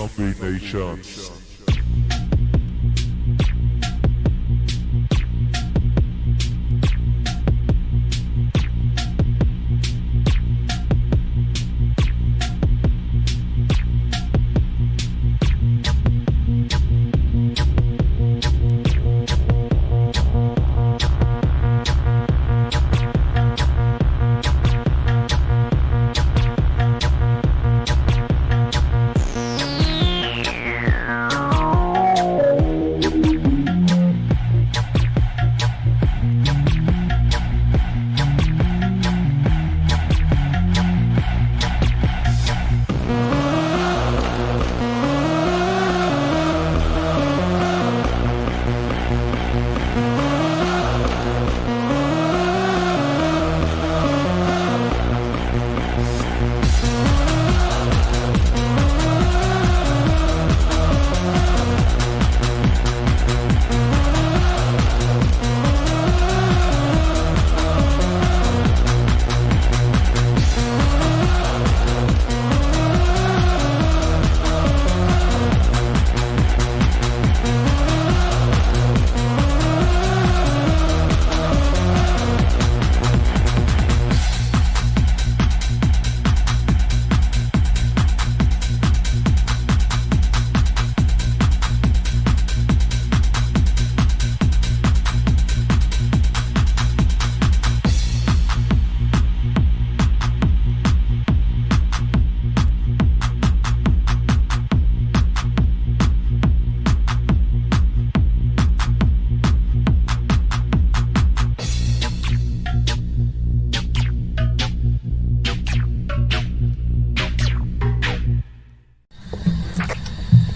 combinations.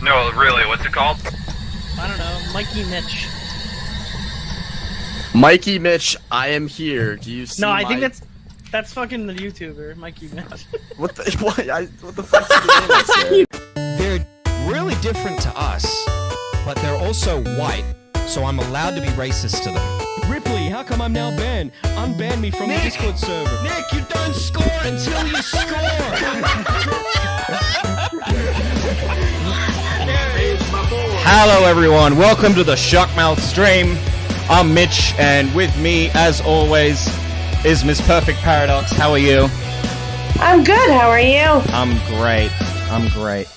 No, really, what's it called? I don't know, Mikey Mitch. Mikey Mitch, I am here. Do you see No, I think that's fucking the YouTuber, Mikey Mitch. What the what the fuck's the name I said? They're really different to us, but they're also white, so I'm allowed to be racist to them. Ripley, how come I'm now banned? Unban me from the Discord server. Nick, you don't score until you score! Hello everyone, welcome to the Shockmouth stream. I'm Mitch, and with me, as always, is Miss Perfect Paradox. How are you? I'm good, how are you? I'm great.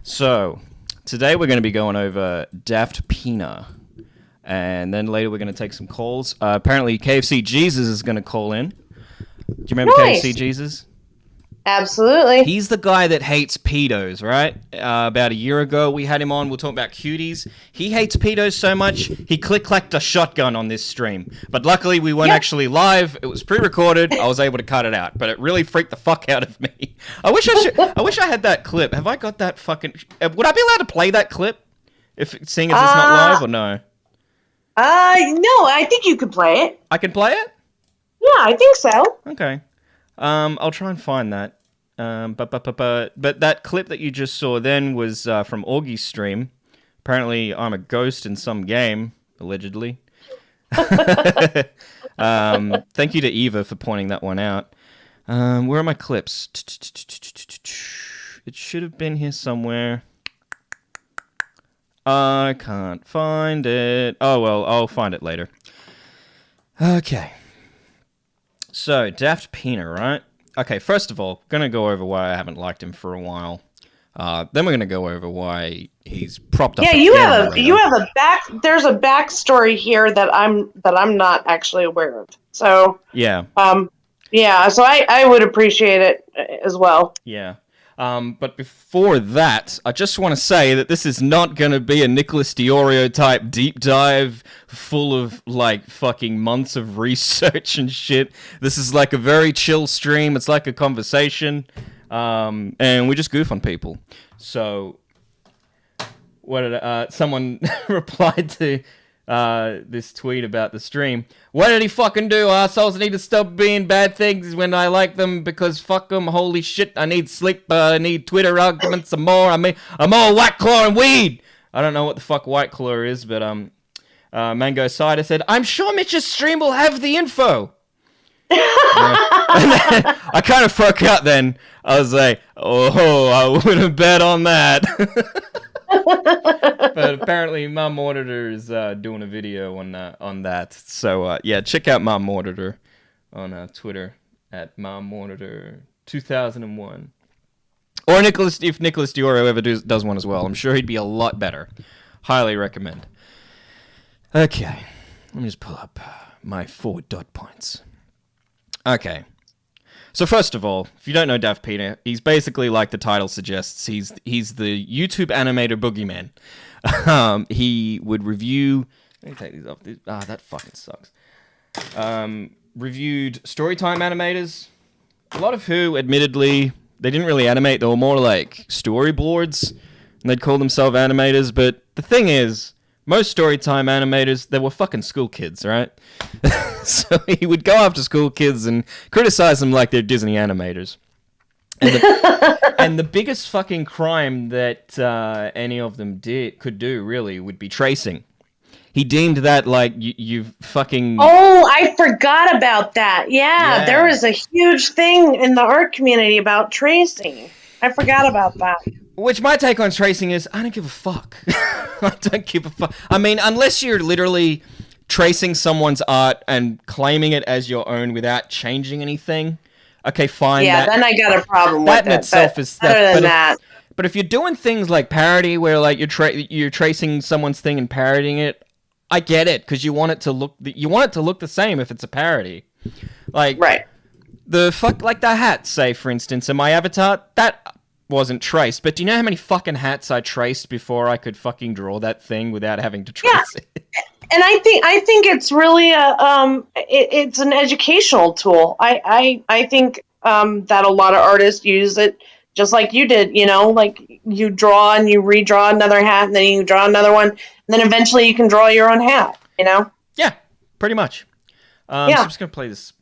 So, today we're going to be going over DaftPina. And then later we're going to take some calls. Apparently KFC Jesus is going to call in. Do you remember Nice. KFC Jesus? Absolutely. He's the guy that hates pedos, right? About a year ago, we had him on. We'll talk about cuties. He hates pedos so much, he click-clacked a shotgun on this stream. But luckily, we weren't actually live. It was pre-recorded. I was able to cut it out. But it really freaked the fuck out of me. I wish I had that clip. Have I got that fucking... Would I be allowed to play that clip? Seeing as it's not live, or no? No, I think you could play it. I can play it? Yeah, I think so. Okay. I'll try and find that. But that clip that you just saw then was from Augie's stream. Apparently, I'm a ghost in some game, allegedly. Thank you to Eva for pointing that one out. Where are my clips? It should have been here somewhere. I can't find it. Oh, well, I'll find it later. Okay. So, DaftPina, right? Okay, first of all, gonna go over why I haven't liked him for a while. Then we're gonna go over why he's propped up. Yeah, you have there's a backstory here that I'm not actually aware of. So Yeah. So I would appreciate it as well. Yeah. But before that, I just want to say that this is not going to be a Nicholas Diorio type deep dive full of, like, fucking months of research and shit. This is like a very chill stream. It's like a conversation. And we just goof on people. So, what did, someone replied to this tweet about the stream. What did he fucking do? Assholes need to stop being bad things when I like them because fuck them. Holy shit, I need sleep. I need Twitter arguments some more. I'm all White Claw and weed. I don't know what the fuck White Claw is, but Mango Cider said, I'm sure Mitch's stream will have the info. And then I kind of fuck up then. I was like, oh, I wouldn't bet on that. But apparently my monitor is doing a video on that. So yeah, check out my monitor on Twitter at monitor2001. Or if Nicholas Diorio ever does one as well. I'm sure he'd be a lot better. Highly recommend. Okay, let me just pull up my 4 dot points. Okay. So first of all, if you don't know DaftPina, he's basically like the title suggests. He's the YouTube animator boogeyman. He would review. Let me take these off. That fucking sucks. Reviewed Storytime animators. A lot of who, admittedly, they didn't really animate. They were more like storyboards, and they'd call themselves animators. But the thing is, most Storytime animators, they were fucking school kids, right? So he would go after school kids and criticize them like they're Disney animators. And the biggest fucking crime that any of them could do, really, would be tracing. He deemed that like you fucking... Oh, I forgot about that. Yeah, there was a huge thing in the art community about tracing. I forgot about that. Which my take on tracing is, I don't give a fuck. I don't give a fuck. I mean, unless you're literally tracing someone's art and claiming it as your own without changing anything, okay, fine. Yeah, then I got a problem with that. That in itself is theft. Other than that... But if you're doing things like parody, where like you're tracing someone's thing and parodying it, I get it, because you want it to look the same if it's a parody. Like, right. Like the hat, say, for instance, in my avatar, that wasn't traced. But do you know how many fucking hats I traced before I could fucking draw that thing without having to trace it? And I think it's really it's an educational tool. I think that a lot of artists use it just like you did, you know, like you draw and you redraw another hat and then you draw another one and then eventually you can draw your own hat, you know? Yeah, pretty much. So I'm Yeah. just going to play this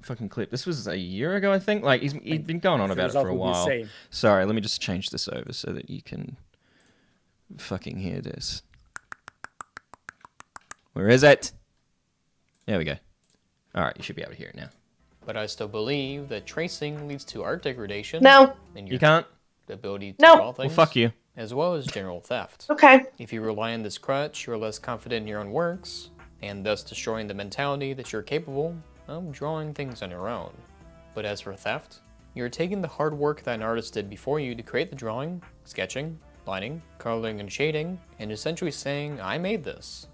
fucking clip. This was a year ago, I think. Like, he'd been going on about it for a while. Sorry, let me just change this over so that you can fucking hear this. Where is it? There we go. All right, you should be able to hear it now. But I still believe that tracing leads to art degradation. No. And your You can't? ability to No. draw things. Well, fuck you. As well as general theft. Okay. If you rely on this crutch, you're less confident in your own works, and thus destroying the mentality that you're capable of drawing things on your own. But as for theft, you're taking the hard work that an artist did before you to create the drawing, sketching, lining, coloring, and shading, and essentially saying, I made this.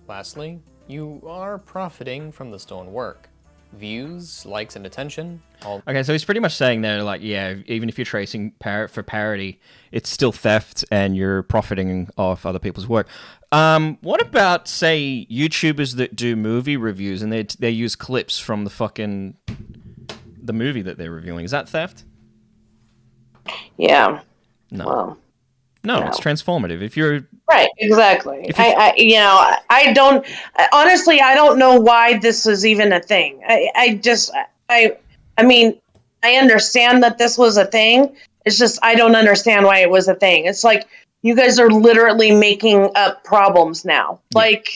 Lastly, you are profiting from the stolen work. Views, likes, and attention. Okay, so he's pretty much saying there, like, yeah, even if you're tracing for parody, it's still theft and you're profiting off other people's work. What about, say, YouTubers that do movie reviews and they use clips from the movie that they're reviewing? Is that theft? Yeah. No. Well, no, it's transformative. If you're... Right, exactly. I don't, honestly, I don't know why this is even a thing. I mean, I understand that this was a thing. It's just, I don't understand why it was a thing. It's like, you guys are literally making up problems now. Yeah. Like,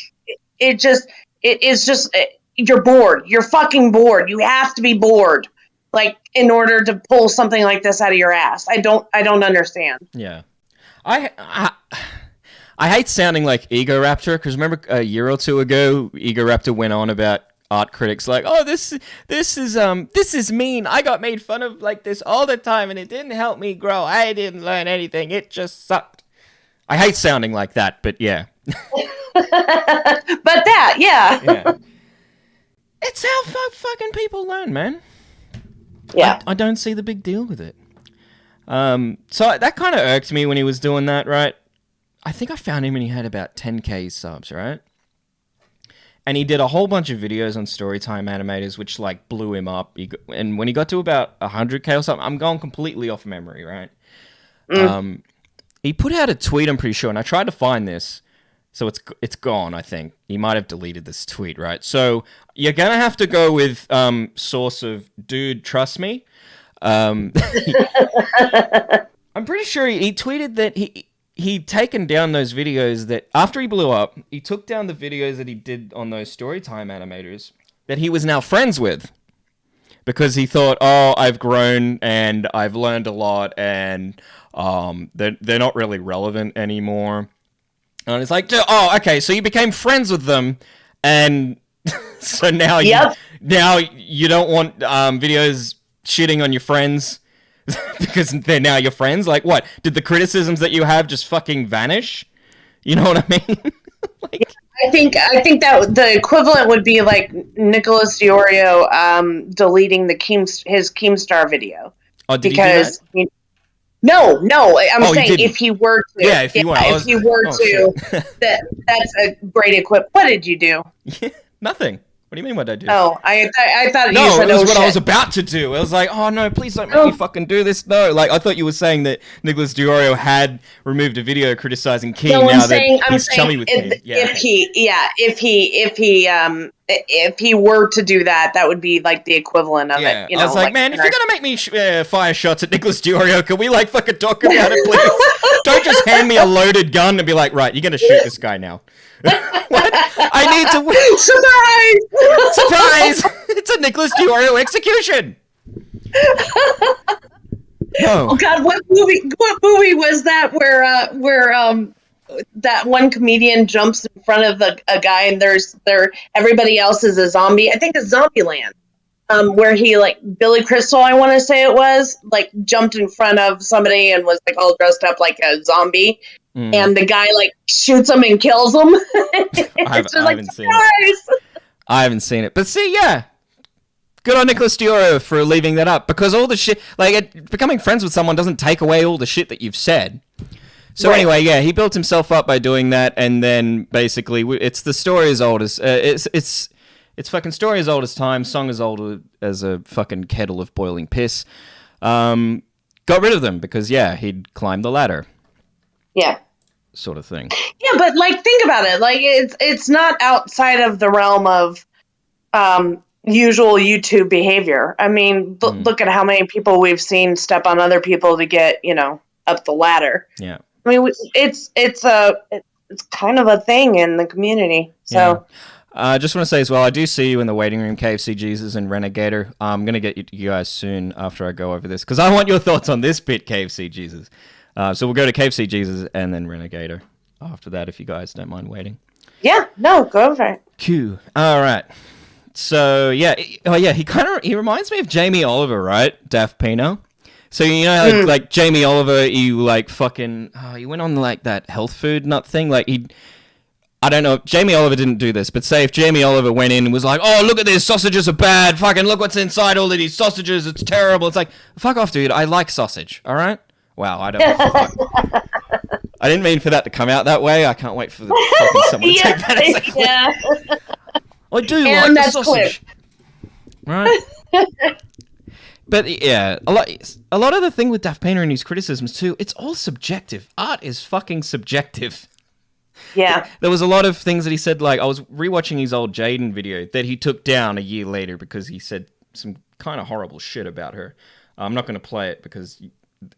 you're bored. You're fucking bored. You have to be bored, like, in order to pull something like this out of your ass. I don't understand. Yeah. I hate sounding like Ego Raptor, because remember a year or two ago, Ego Raptor went on about art critics like, oh, this is mean. I got made fun of like this all the time, and it didn't help me grow. I didn't learn anything. It just sucked. I hate sounding like that, but yeah. But that, yeah. It's how fucking people learn, man. Yeah. I don't see the big deal with it. So that kind of irked me when he was doing that, right? I think I found him when he had about 10k subs, right? And he did a whole bunch of videos on Storytime animators, which like blew him up. And when he got to about 100k or something, I'm going completely off memory, right? He put out a tweet, I'm pretty sure, and I tried to find this. So it's gone, I think. He might have deleted this tweet, right? So you're going to have to go with source of, dude, trust me. I'm pretty sure he tweeted that he'd taken down those videos that, after he blew up, he took down the videos that he did on those Storytime animators that he was now friends with. because he thought, oh, I've grown and I've learned a lot, and they're not really relevant anymore. And it's like, oh, okay, so you became friends with them, and so now you don't want videos shitting on your friends because they're now your friends. Like, what? Did the criticisms that you have just fucking vanish? You know what I mean? Like, I think that the equivalent would be like Nicholas Diorio deleting his Keemstar video. Oh, did because he do that? No, I'm saying if he were to. Yeah, if he were to, that's a great equip. What did you do? Nothing. What do you mean what I do? Oh, I thought you said it was what I was about to do. I was like, oh no, please don't make me fucking do this. No, like I thought you were saying that Nicholas Diorio had removed a video criticizing Keem he's chummy with Keem. If he were to do that, that would be like the equivalent of it. You know, I was like, man, if you're gonna make me fire shots at Nicholas Diorio, can we like fucking talk about it, please? Don't just hand me a loaded gun and be like, right, you're gonna shoot this guy now. What? I need to win. Surprise! It's a Nicholas Diorio execution. No. Oh God, what movie was that where that one comedian jumps in front of a guy and everybody else is a zombie? I think it's Zombieland. Where he like Billy Crystal, I want to say it was, like jumped in front of somebody and was like all dressed up like a zombie. And the guy like shoots him and kills him. I haven't seen it. I haven't seen it. But see, yeah. Good on Nicholas Diorio for leaving that up. Because all the shit, like, becoming friends with someone doesn't take away all the shit that you've said. So anyway, yeah, he built himself up by doing that. And then basically, it's the story as old as, it's fucking story as old as time. Song as old as a fucking kettle of boiling piss. Got rid of them because, yeah, he'd climbed the ladder. Yeah. Sort of thing. Yeah, but like think about it. Like it's not outside of the realm of usual YouTube behavior. I mean, look at how many people we've seen step on other people to get, up the ladder. Yeah. I mean, it's kind of a thing in the community. So I just want to say as well, I do see you in the waiting room, KFC Jesus and Renegator. I'm going to get you guys soon after I go over this because I want your thoughts on this bit, KFC Jesus. So we'll go to KFC Jesus and then Renegator after that, if you guys don't mind waiting. Yeah, no, go for it. Q. All right. So yeah, he reminds me of Jamie Oliver, right? DaftPina. So like Jamie Oliver, he like fucking he went on like that health food nut thing. Like I don't know. Jamie Oliver didn't do this, but say if Jamie Oliver went in and was like, "Oh, look at this, sausages are bad. Fucking look what's inside all of these sausages. It's terrible." It's like, fuck off, dude. I like sausage. All right. Wow, I don't. I didn't mean for that to come out that way. I can't wait for someone to take that as a clip. Yeah. I do like the sausage. Right? But yeah, a lot of the thing with DaftPina and his criticisms too, it's all subjective. Art is fucking subjective. Yeah. There was a lot of things that he said, like I was rewatching his old Jaden video that he took down a year later because he said some kind of horrible shit about her. I'm not going to play it because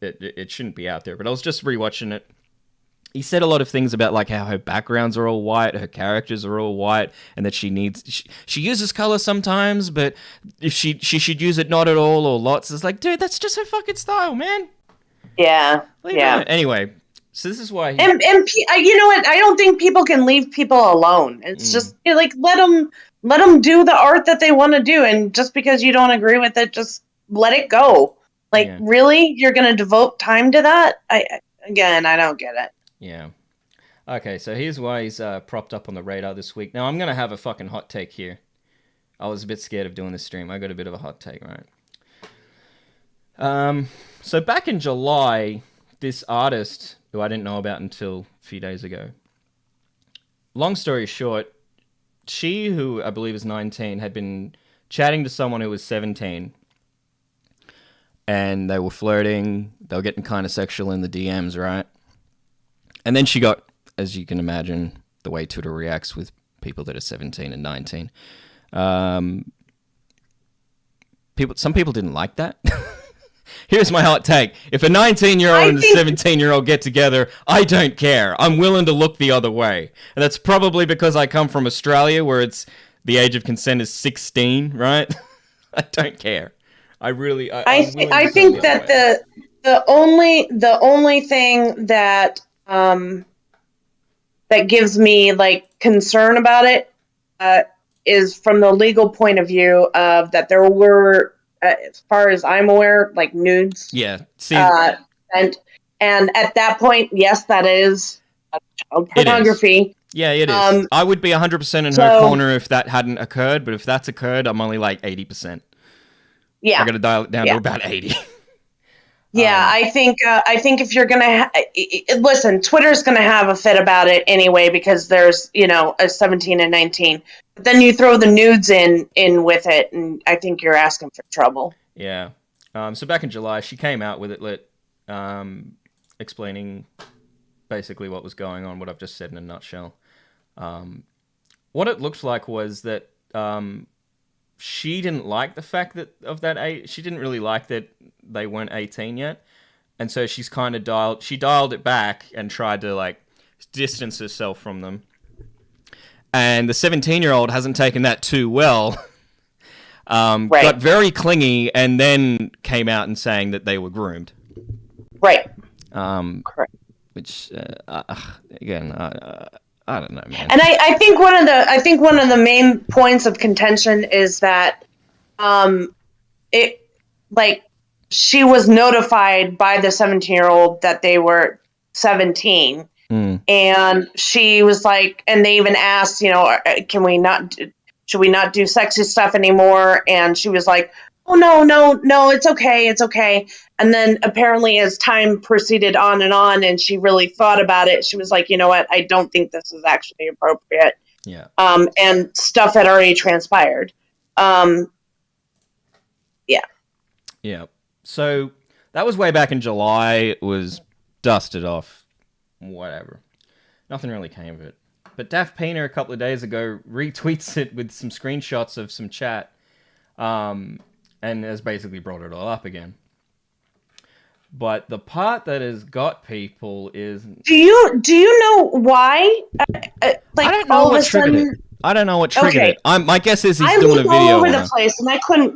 it shouldn't be out there, but I was just rewatching it. He said a lot of things about like how her backgrounds are all white, her characters are all white, and that she uses color sometimes, but if she should use it not at all or lots. It's like, dude, that's just her fucking style, man. Yeah. Anyway, so this is why. And you know what? I don't think people can leave people alone. It's just like let them do the art that they want to do, and just because you don't agree with it, just let it go. Like, really? You're going to devote time to that? I don't get it. Yeah. Okay, so here's why he's propped up on the radar this week. Now, I'm going to have a fucking hot take here. I was a bit scared of doing this stream. I got a bit of a hot take, right? So back in July, this artist, who I didn't know about until a few days ago, long story short, she, who I believe is 19, had been chatting to someone who was 17, and they were flirting. They were getting kind of sexual in the DMs, right? And then she got, as you can imagine, the way Twitter reacts with people that are 17 and 19. Some people didn't like that. Here's my hot take. If a 19-year-old and a 17-year-old get together, I don't care. I'm willing to look the other way. And that's probably because I come from Australia, where the age of consent is 16, right? I don't care. I'm willing to I go think the that other way. the only thing that that gives me like concern about it is from the legal point of view of that there were, as far as I'm aware, like nudes. Yeah. See, and at that point, yes, that is child pornography. yeah, it is. I would be 100% in her corner if that hadn't occurred, but if that's occurred, I'm only like 80%. Yeah, I got to dial it down to about 80. Yeah, I think if you're gonna listen, Twitter's gonna have a fit about it anyway because there's a 17 and 19. But then you throw the nudes in with it, and I think you're asking for trouble. Yeah. So back in July, she came out with it, explaining basically what was going on, what I've just said in a nutshell. What it looked like was that she didn't like the fact that she didn't really like that they weren't 18 yet, and so she's kind of dialed it back and tried to like distance herself from them. And the 17-year-old hasn't taken that too well. Right. Got very clingy, and then came out and saying that they were groomed. Right. Correct. Which again, I don't know, man. And I think one of the main points of contention is that she was notified by the 17-year-old that they were 17. And she was like, and they even asked, should we not do sexy stuff anymore? And she was like, oh, no, it's okay. And then apparently as time proceeded on and she really thought about it, she was like, you know what, I don't think this is actually appropriate. Yeah. And stuff had already transpired. Yeah. Yeah. So that was way back in July. It was dusted off. Whatever. Nothing really came of it. But DaftPina a couple of days ago retweets it with some screenshots of some chat. And has basically brought it all up again. But the part that has got people is... Do you know why? I don't know what triggered it. I don't know what triggered it. My guess is he's doing a video. all over the place, and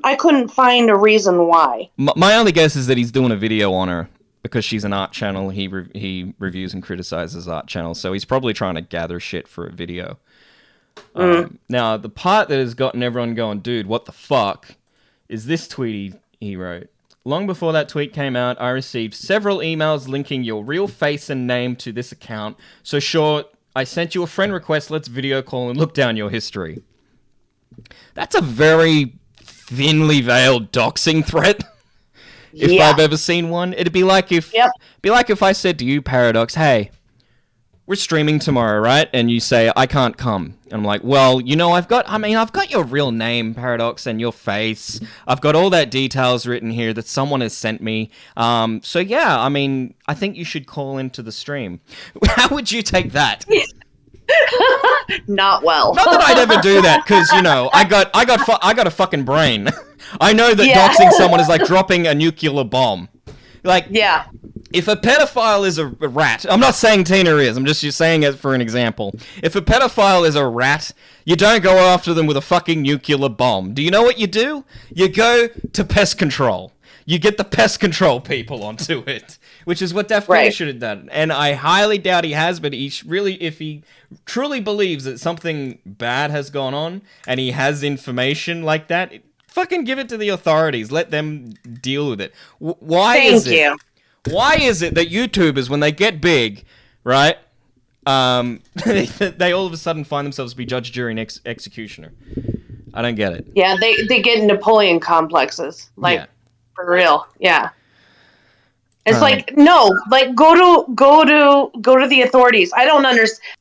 I couldn't find a reason why. My only guess is that he's doing a video on her because she's an art channel. He reviews and criticizes art channels, so he's probably trying to gather shit for a video. Now, the part that has gotten everyone going, dude, what the fuck, is this tweet he wrote. Long before that tweet came out, I received several emails linking your real face and name to this account. So sure, I sent you a friend request, let's video call and look down your history. That's a very thinly veiled doxing threat. If I've ever seen one. It'd be like if I said to you, Paradox, hey, we're streaming tomorrow, right? And you say, I can't come. And I'm like, well, I've got your real name, Paradox, and your face. I've got all that details written here that someone has sent me. So yeah, I think you should call into the stream. How would you take that? Not well. Not that I'd ever do that, because, I got a fucking brain. I know that doxing someone is like dropping a nuclear bomb. If a pedophile is a rat, I'm not saying Tina is, I'm just saying it for an example. If a pedophile is a rat, you don't go after them with a fucking nuclear bomb. Do you know what you do? You go to pest control. You get the pest control people onto it, which is what DaftPina should have done. And I highly doubt he has, but if he truly believes that something bad has gone on, and he has information like that, fucking give it to the authorities. Let them deal with it. Why is it that YouTubers, when they get big, right, they all of a sudden find themselves to be judge, jury, and executioner? I don't get it. Yeah, they get Napoleon complexes. For real. Yeah. It's go to the authorities.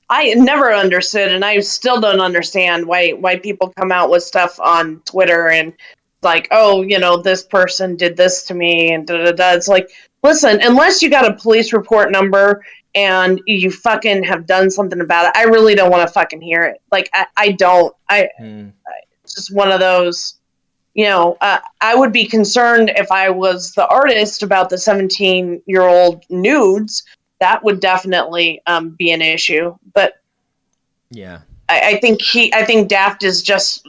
I never understood, and I still don't understand why people come out with stuff on Twitter and like, oh, this person did this to me and da da da. It's like, listen, unless you got a police report number and you fucking have done something about it, I really don't want to fucking hear it. Like, I don't. It's just one of those. I would be concerned if I was the artist about the 17-year-old nudes. That would definitely be an issue. But yeah, I think Daft is just,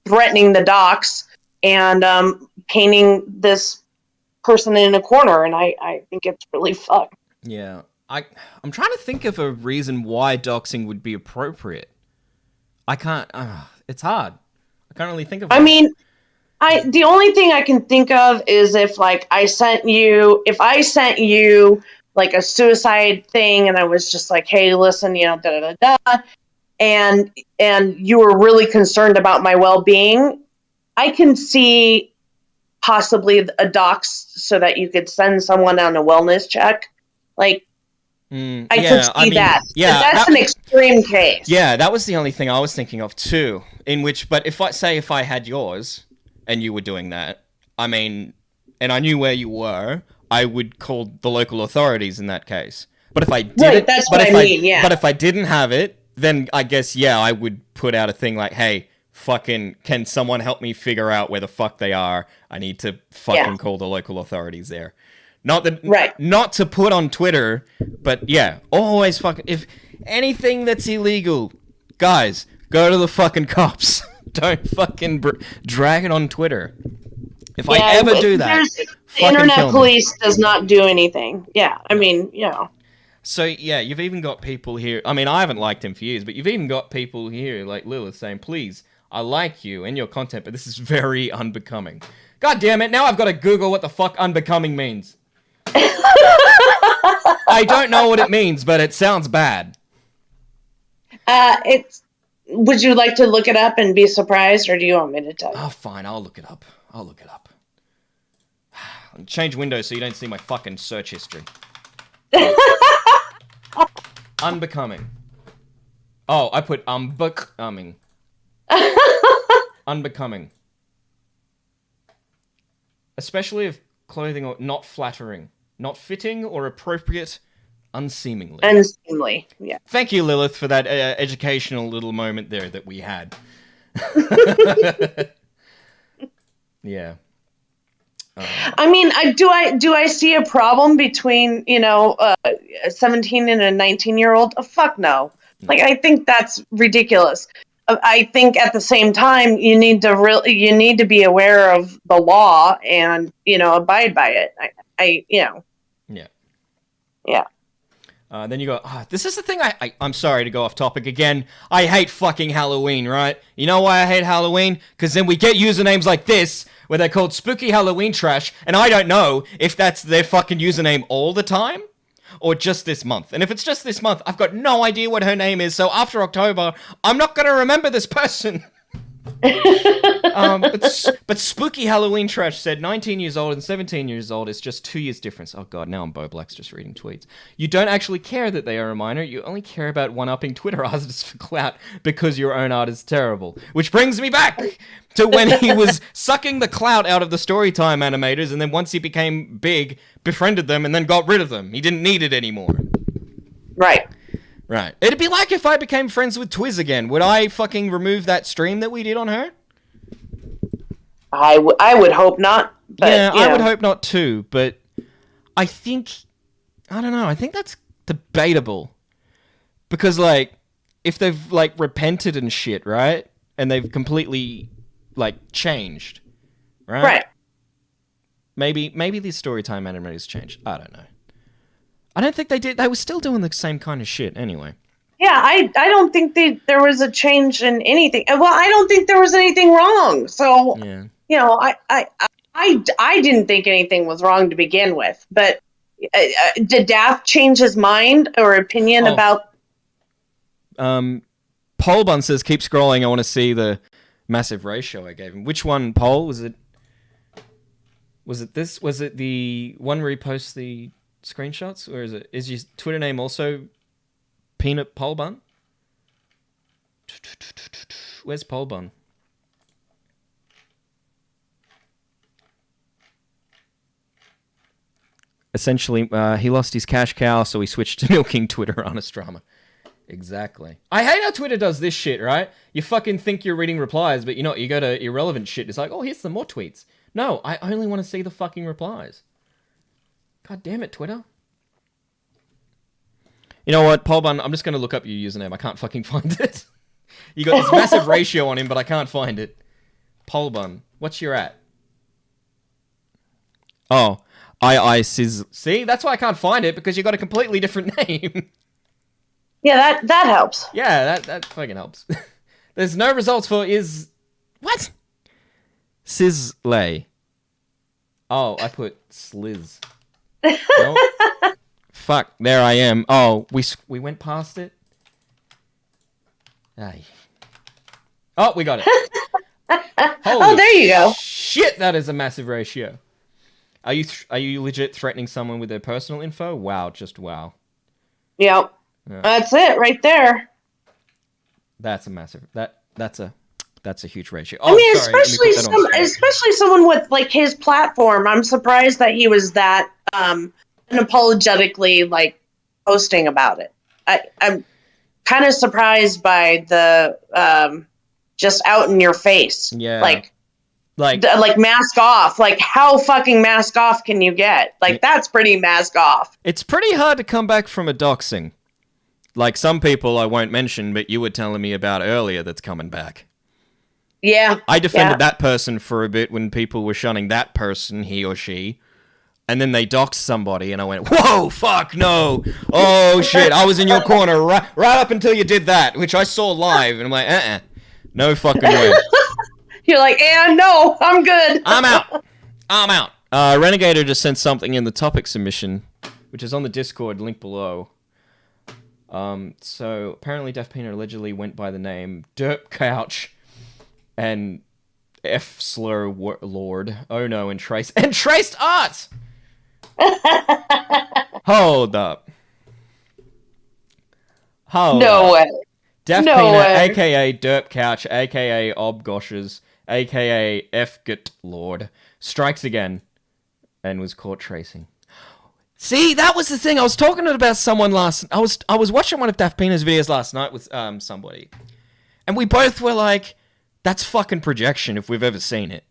threatening the docs and painting this person in a corner, and I think it's really fucked. Yeah. I'm trying to think of a reason why doxing would be appropriate. I can't... it's hard. I can't really think of I one. mean, the only thing I can think of is if I sent you like a suicide thing, and I was just like, hey, listen, da da da da, and you were really concerned about my well-being, I can see possibly a dox so that you could send someone on a wellness check. I could see that. Yeah, but that's an extreme case. Yeah, that was the only thing I was thinking of too. But if I had yours and you were doing that, I mean, and I knew where you were, I would call the local authorities in that case. But if I didn't, right, that's what I mean. Yeah. But if I didn't have it, then I guess I would put out a thing like, hey, fucking, can someone help me figure out where the fuck they are? I need to fucking call the local authorities there. Not to put on Twitter, but always fucking, if anything that's illegal, guys, go to the fucking cops. Don't fucking drag it on Twitter. If I ever do that, internet police does not do anything. Yeah, I mean, So, you've even got people here, I mean, I haven't liked him for years, but you've even got people here like Lilith saying, please, I like you and your content, but this is very unbecoming. God damn it, now I've got to Google what the fuck unbecoming means. I don't know what it means, but it sounds bad. Would you like to look it up and be surprised, or do you want me to tell you? Oh, fine, I'll look it up. Change windows so you don't see my fucking search history. Unbecoming. Oh, I put unbecoming. Unbecoming. Especially if clothing or not flattering, not fitting or appropriate, unseemingly. Unseemly, yeah. Thank you, Lilith, for that educational little moment there that we had. Yeah. I mean, do I see a problem between a 17 and a 19-year-old? Fuck no. I think that's ridiculous. I think at the same time you need to be aware of the law and abide by it. Yeah. Then you go, this is the thing I'm sorry to go off topic again. I hate fucking Halloween, right? You know why I hate Halloween? Because then we get usernames like this, where they're called Spooky Halloween Trash, and I don't know if that's their fucking username all the time, or just this month. And if it's just this month, I've got no idea what her name is, so after October, I'm not going to remember this person. But Spooky Halloween Trash said 19 years old and 17 years old is just 2 years difference. Oh god, now I'm Bo Black's just reading tweets. You don't actually care that they are a minor, you only care about one-upping Twitter artists for clout because your own art is terrible. Which brings me back to when he was sucking the clout out of the Storytime animators, and then once he became big, befriended them and then got rid of them. He didn't need it anymore. Right. It'd be like if I became friends with Twiz again. Would I fucking remove that stream that we did on her? I would hope not. But, I would hope not too, but I don't know, I think that's debatable. Because, if they've, repented and shit, right? And they've completely, changed, right? Right. Maybe the Storytime animators changed. I don't know. I don't think they did. They were still doing the same kind of shit anyway. Yeah, I don't think there was a change in anything. Well, I don't think there was anything wrong. So, I didn't think anything was wrong to begin with. But did Daft change his mind or opinion about... Polbun says, keep scrolling. I want to see the massive ratio I gave him. Which one, Pol? Was it this? Was it the one where he posts the screenshots, or is your Twitter name also Peanut Polbun? Where's Polbun? Essentially, he lost his cash cow, so he switched to milking Twitter. Honest drama. Exactly. I hate how Twitter does this shit, right? You fucking think you're reading replies, but you're not. You go to irrelevant shit. It's like, oh, here's some more tweets. No, I only want to see the fucking replies. God damn it, Twitter. You know what, Polbun, I'm just going to look up your username. I can't fucking find it. You got this massive ratio on him, but I can't find it. Polbun, what's your at? Oh, Sizz. See, that's why I can't find it, because you got a completely different name. Yeah, that helps. Yeah, that fucking helps. There's no results for what? Sizzlay. Oh, I put Sliz. Nope. Fuck, there I am. Oh, we went past it. Aye. Oh, we got it. Holy there you go. Shit, that is a massive ratio. Are you legit threatening someone with their personal info? Wow, just wow. Yep. Yeah. That's it right there. That's a massive. That's a huge ratio. I mean, especially someone with like his platform. I'm surprised that he was that unapologetically like posting about it. I'm kind of surprised by the just out in your face. Yeah. Like mask off. Like, how fucking mask off can you get? Like, that's pretty mask off. It's pretty hard to come back from a doxing. Like some people I won't mention, but you were telling me about earlier that's coming back. Yeah. I defended that person for a bit when people were shunning that person, he or she. And then they doxed somebody, and I went, whoa, fuck, no. Oh, shit, I was in your corner right up until you did that, which I saw live. And I'm like, no fucking way. You're like, no, I'm good. I'm out. Renegator just sent something in the topic submission, which is on the Discord, link below. So apparently DaftPina allegedly went by the name Derp Couch and F Slur Lord. Oh no, and traced art. Hold up. No way. DaftPina, aka Derp Couch, aka Obgoshes, aka Fgut Lord, strikes again and was caught tracing. See, that was the thing. I was talking about someone I was watching one of DaftPina's videos last night with somebody, and we both were like, "That's fucking projection if we've ever seen it."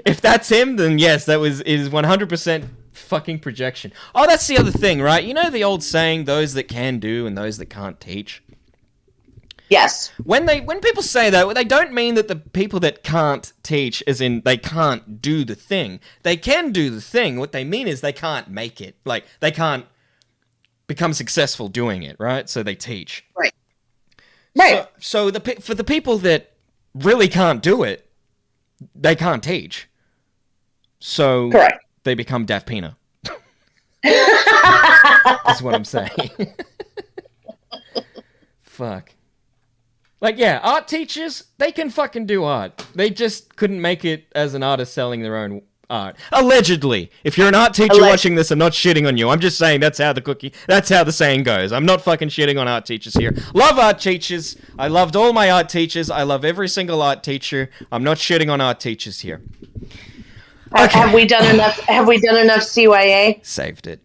If that's him, then yes, is 100% fucking projection. Oh, that's the other thing, right? You know the old saying, "Those that can do and those that can't teach." Yes. When people say that, they don't mean that the people that can't teach, as in they can't do the thing. They can do the thing. What they mean is they can't make it. Like, they can't become successful doing it, right? So they teach. Right. Right. So for the people that really can't do it, they can't teach. So correct. They become DaftPina. That's what I'm saying. Fuck. Like, yeah, art teachers, they can fucking do art. They just couldn't make it as an artist selling their own art. Allegedly. If you're an art teacher watching this, I'm not shitting on you. I'm just saying that's how the saying goes. I'm not fucking shitting on art teachers here. Love art teachers. I loved all my art teachers. I love every single art teacher. I'm not shitting on art teachers here. Okay. Have we done enough CYA? Saved it.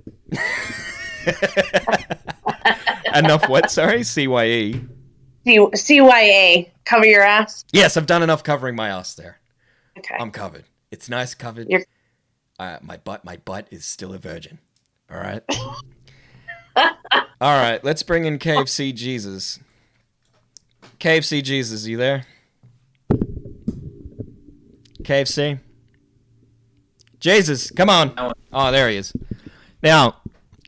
Enough what? Sorry? CYE. CYA. Cover your ass? Yes, I've done enough covering my ass there. Okay. I'm covered. It's nice covered. My butt is still a virgin. All right? All right, let's bring in KFC Jesus. KFC Jesus, you there? KFC? Jesus, come on. Oh, there he is. Now,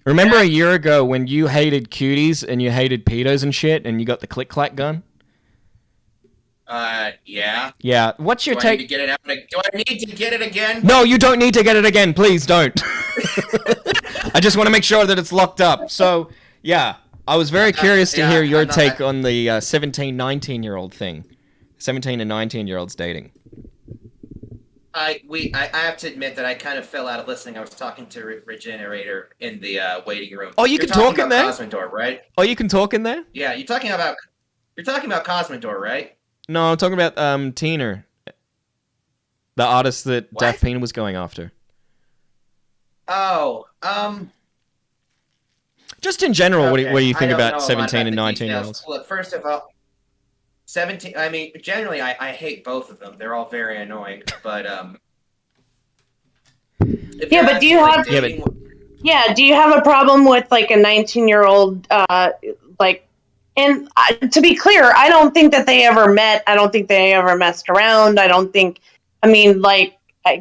remember a year ago when you hated cuties and you hated pedos and shit and you got the click-clack gun? Yeah. Yeah, what's your take? Do I need to get it again? No, you don't need to get it again. Please don't. I just want to make sure that it's locked up. So, yeah, I was very curious to hear your take on the 17, 19-year-old thing. 17 and 19-year-olds dating. I have to admit that I kind of fell out of listening. I was talking to Renegator in the waiting room. Oh, you can talk in there? Cosmodor, right? Oh, you can talk in there? Yeah, you're talking about Cosmodor, right? No, I'm talking about Tina, the artist that DaftPina was going after. Oh, just in general, okay. what do you think about 17 and 19-year-olds? Look, first of all, 17. I mean, generally, I hate both of them. They're all very annoying. But but do you have? Do you have a problem with like a 19-year-old like And to be clear, I don't think that they ever met. I don't think they ever messed around. I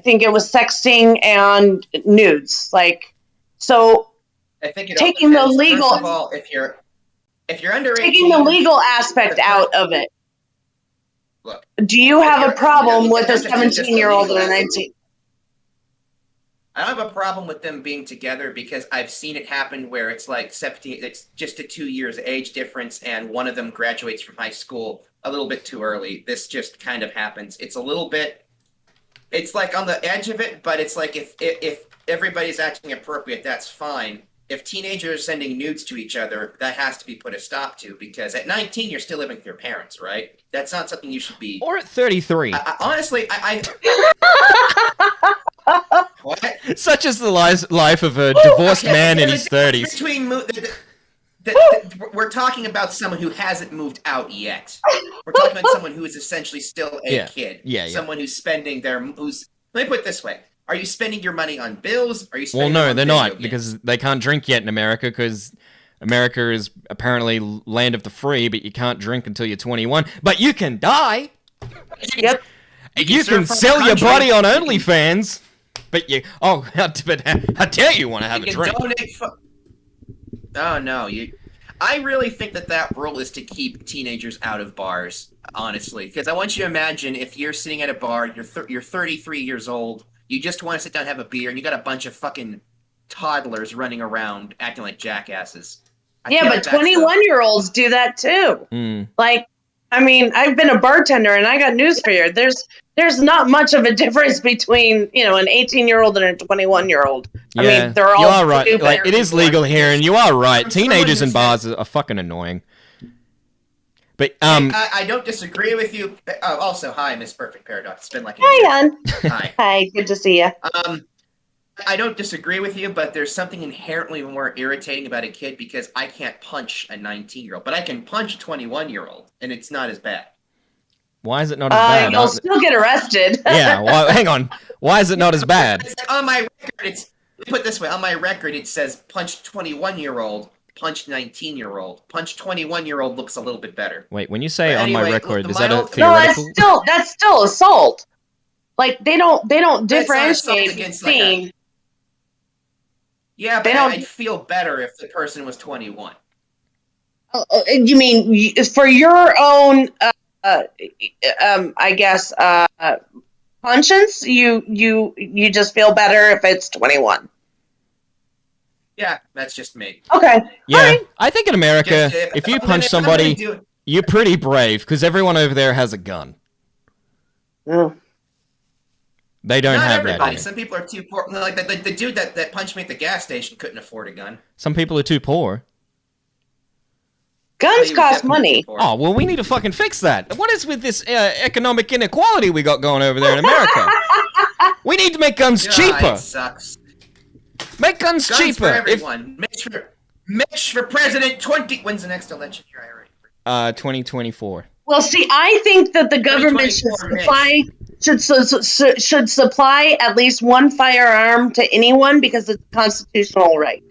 think it was sexting and nudes. So I think it taking the depends. legal, First of all, if you're under 18, taking the legal aspect out of it. Look, do you have a problem with a just 17-year-old and a illegal. 19? I don't have a problem with them being together because I've seen it happen where it's like 17, it's just a 2 years age difference, and one of them graduates from high school a little bit too early. This just kind of happens. It's a little bit, it's like on the edge of it, but it's like if everybody's acting appropriate, that's fine. If teenagers are sending nudes to each other, that has to be put a stop to, because at 19, you're still living with your parents, right? That's not something you should be. Or at 33. Honestly, what? Such is the life of a divorced man in his 30s. We're talking about someone who hasn't moved out yet. We're talking about someone who is essentially still a kid. Yeah. Someone who's spending let me put it this way. Are you spending your money on bills? Are you spending Well, no, on they're video not, games? because they can't drink yet in America, because America is apparently land of the free, but you can't drink until you're 21. But you can die! Yep. You can sell your body on OnlyFans, but how dare you want to have a drink? Oh, no, I really think that rule is to keep teenagers out of bars, honestly. Because I want you to imagine if you're sitting at a bar, you're 33 years old, you just want to sit down and have a beer, and you got a bunch of fucking toddlers running around acting like jackasses. Yeah, but 21-year-olds do that too. I've been a bartender, and I got news for you. There's not much of a difference between, an 18-year-old and a 21-year-old. Yeah, they're all you are right. stupid. It is legal here, and you are right. Teenagers in bars are fucking annoying. But I don't disagree with you. Oh, also, hi, Miss Perfect Paradox. It's been like a year. Hi, hon. Hi. Hi, good to see you. I don't disagree with you, but there's something inherently more irritating about a kid, because I can't punch a 19-year-old, but I can punch a 21-year-old, and it's not as bad. Why is it not as bad? You'll still get arrested. Yeah, hang on. Why is it not as bad? It's like on my record, put it this way, on my record it says punch 21-year-old, punch 19-year-old. Punch 21-year-old looks a little bit better. Wait, when you say But on my anyway, record, look, is that a No, theoretical? that's still assault. They don't That's not assault differentiate against, between. Yeah, They but don't- I'd feel better if the person was 21. You mean for your own, I guess, conscience? You just feel better if it's 21. Yeah, that's just me. Okay. Yeah, Alright. I think in America, Just, if you I'm punch gonna somebody, do it. you're pretty brave, because everyone over there has a gun. Oh. They don't Not have everybody. that here. Some people are too poor. Like the dude that punched me at the gas station couldn't afford a gun. Some people are too poor. Guns He was cost definitely money. too poor. Oh, well, we need to fucking fix that. What is with this economic inequality we got going over there in America? We need to make guns God, cheaper. It sucks. Make guns, Guns cheaper. for everyone. Mitch for president 20. When's the next election? Here, I already. 2024. Well, see, I think that the government should 2024 should supply at least one firearm to anyone, because it's a constitutional right.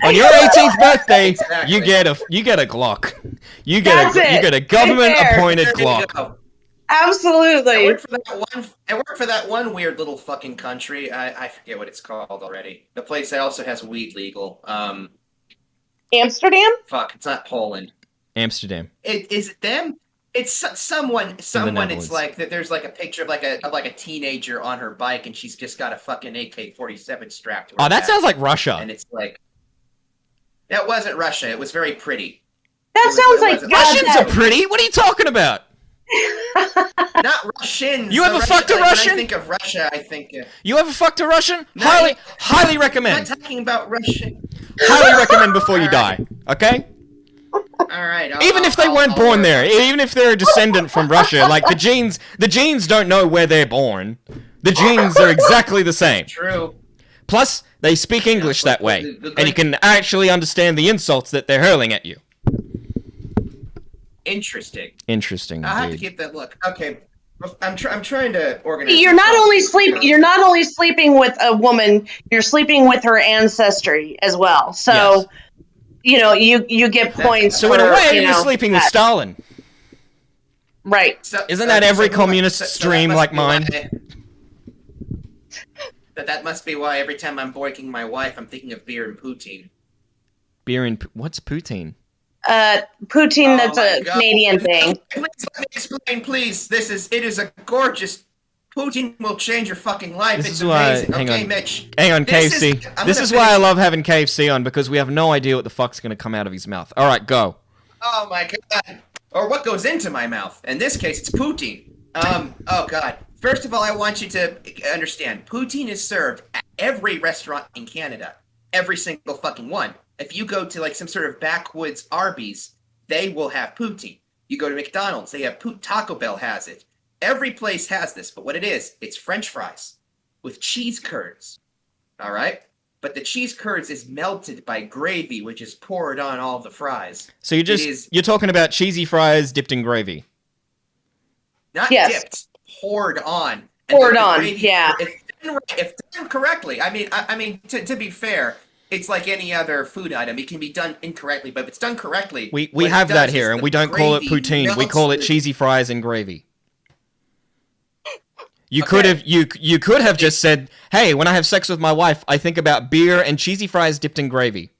On your 18th birthday, Exactly. you get a Glock. You get That's it. you get a government appointed There you Glock. go. Absolutely. I work for that one weird little fucking country. I forget what it's called already. The place that also has weed legal. Amsterdam? Fuck, it's not Poland. Amsterdam. Is it them? It's someone. Netherlands. It's like that. There's like a picture of like a teenager on her bike, and she's just got a fucking AK-47 strapped to her. Oh, that back. sounds like Russia. And it's like that wasn't Russia. It was very pretty. That It sounds like wasn't- Russians goddamn- are pretty. What are you talking about? Not Russians. You ever The fucked a When Russian? I think of Russia, I think. You ever fucked a Russian? No, highly I'm not recommend. talking about Russia. Highly recommend before you die. Okay? All right. Even if they weren't born there, even if they're a descendant from Russia, like the genes don't know where they're born. The genes are exactly the same. True. Plus, they speak English that way, and you can actually understand the insults that they're hurling at you. Interesting. Interesting, I'll have to indeed. keep that look. Okay. I'm trying to organize. You're not myself. only sleeping with a woman, you're sleeping with her ancestry as well. So Yes. you get points. So in a for, way, you you're know, sleeping with that. Stalin. Right. So, Isn't that every so communist's that dream must like be mine? That must be why every time I'm boiking my wife, I'm thinking of beer and poutine. Beer and what's poutine? Poutine. That's my a God. Canadian thing. Please let me explain, please. It is a gorgeous. Poutine will change your fucking life. This It's is why. amazing. Hang Okay, on. Mitch. Hang on, This is- KFC. I'm This gonna is why I finish- love having KFC on because we have no idea what the fuck's gonna come out of his mouth. All right, go. Oh my God. Or what goes into my mouth. In this case, it's poutine. Oh God. First of all, I want you to understand, poutine is served at every restaurant in Canada. Every single fucking one. If you go to like some sort of backwoods Arby's, they will have poutine. You go to McDonald's, they have Taco Bell has it. Every place has this, but what it is, it's French fries with cheese curds. All right? But the cheese curds is melted by gravy, which is poured on all the fries. So you're talking about cheesy fries dipped in gravy. Not Yes. dipped, poured on. Poured the on, gravy, yeah. If done correctly, I mean, to be fair, it's like any other food item. It can be done incorrectly, but if it's done correctly, We what it have that does here, is and the we don't call it gravy poutine. We melts call it the- cheesy fries and gravy. You Okay. could have you could have just said, "Hey, when I have sex with my wife, I think about beer and cheesy fries dipped in gravy."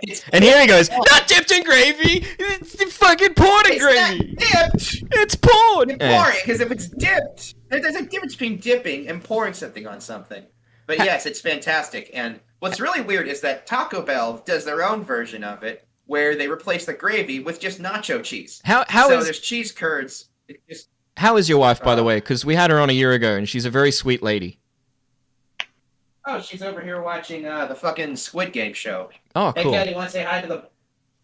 It's And here he goes, "Not dipped in gravy. It's fucking poured in it's gravy. not dipped. It's poured." You're pouring because if it's dipped, there's a difference between dipping and pouring something on something. But yes, it's fantastic. And what's really weird is that Taco Bell does their own version of it, where they replace the gravy with just nacho cheese. How so is there's cheese curds. It just how is your wife, by the way? Because we had her on a year ago, and she's a very sweet lady. oh, she's over here watching the fucking Squid Game show. Oh, Hey, cool. Katy, you want to say hi to the?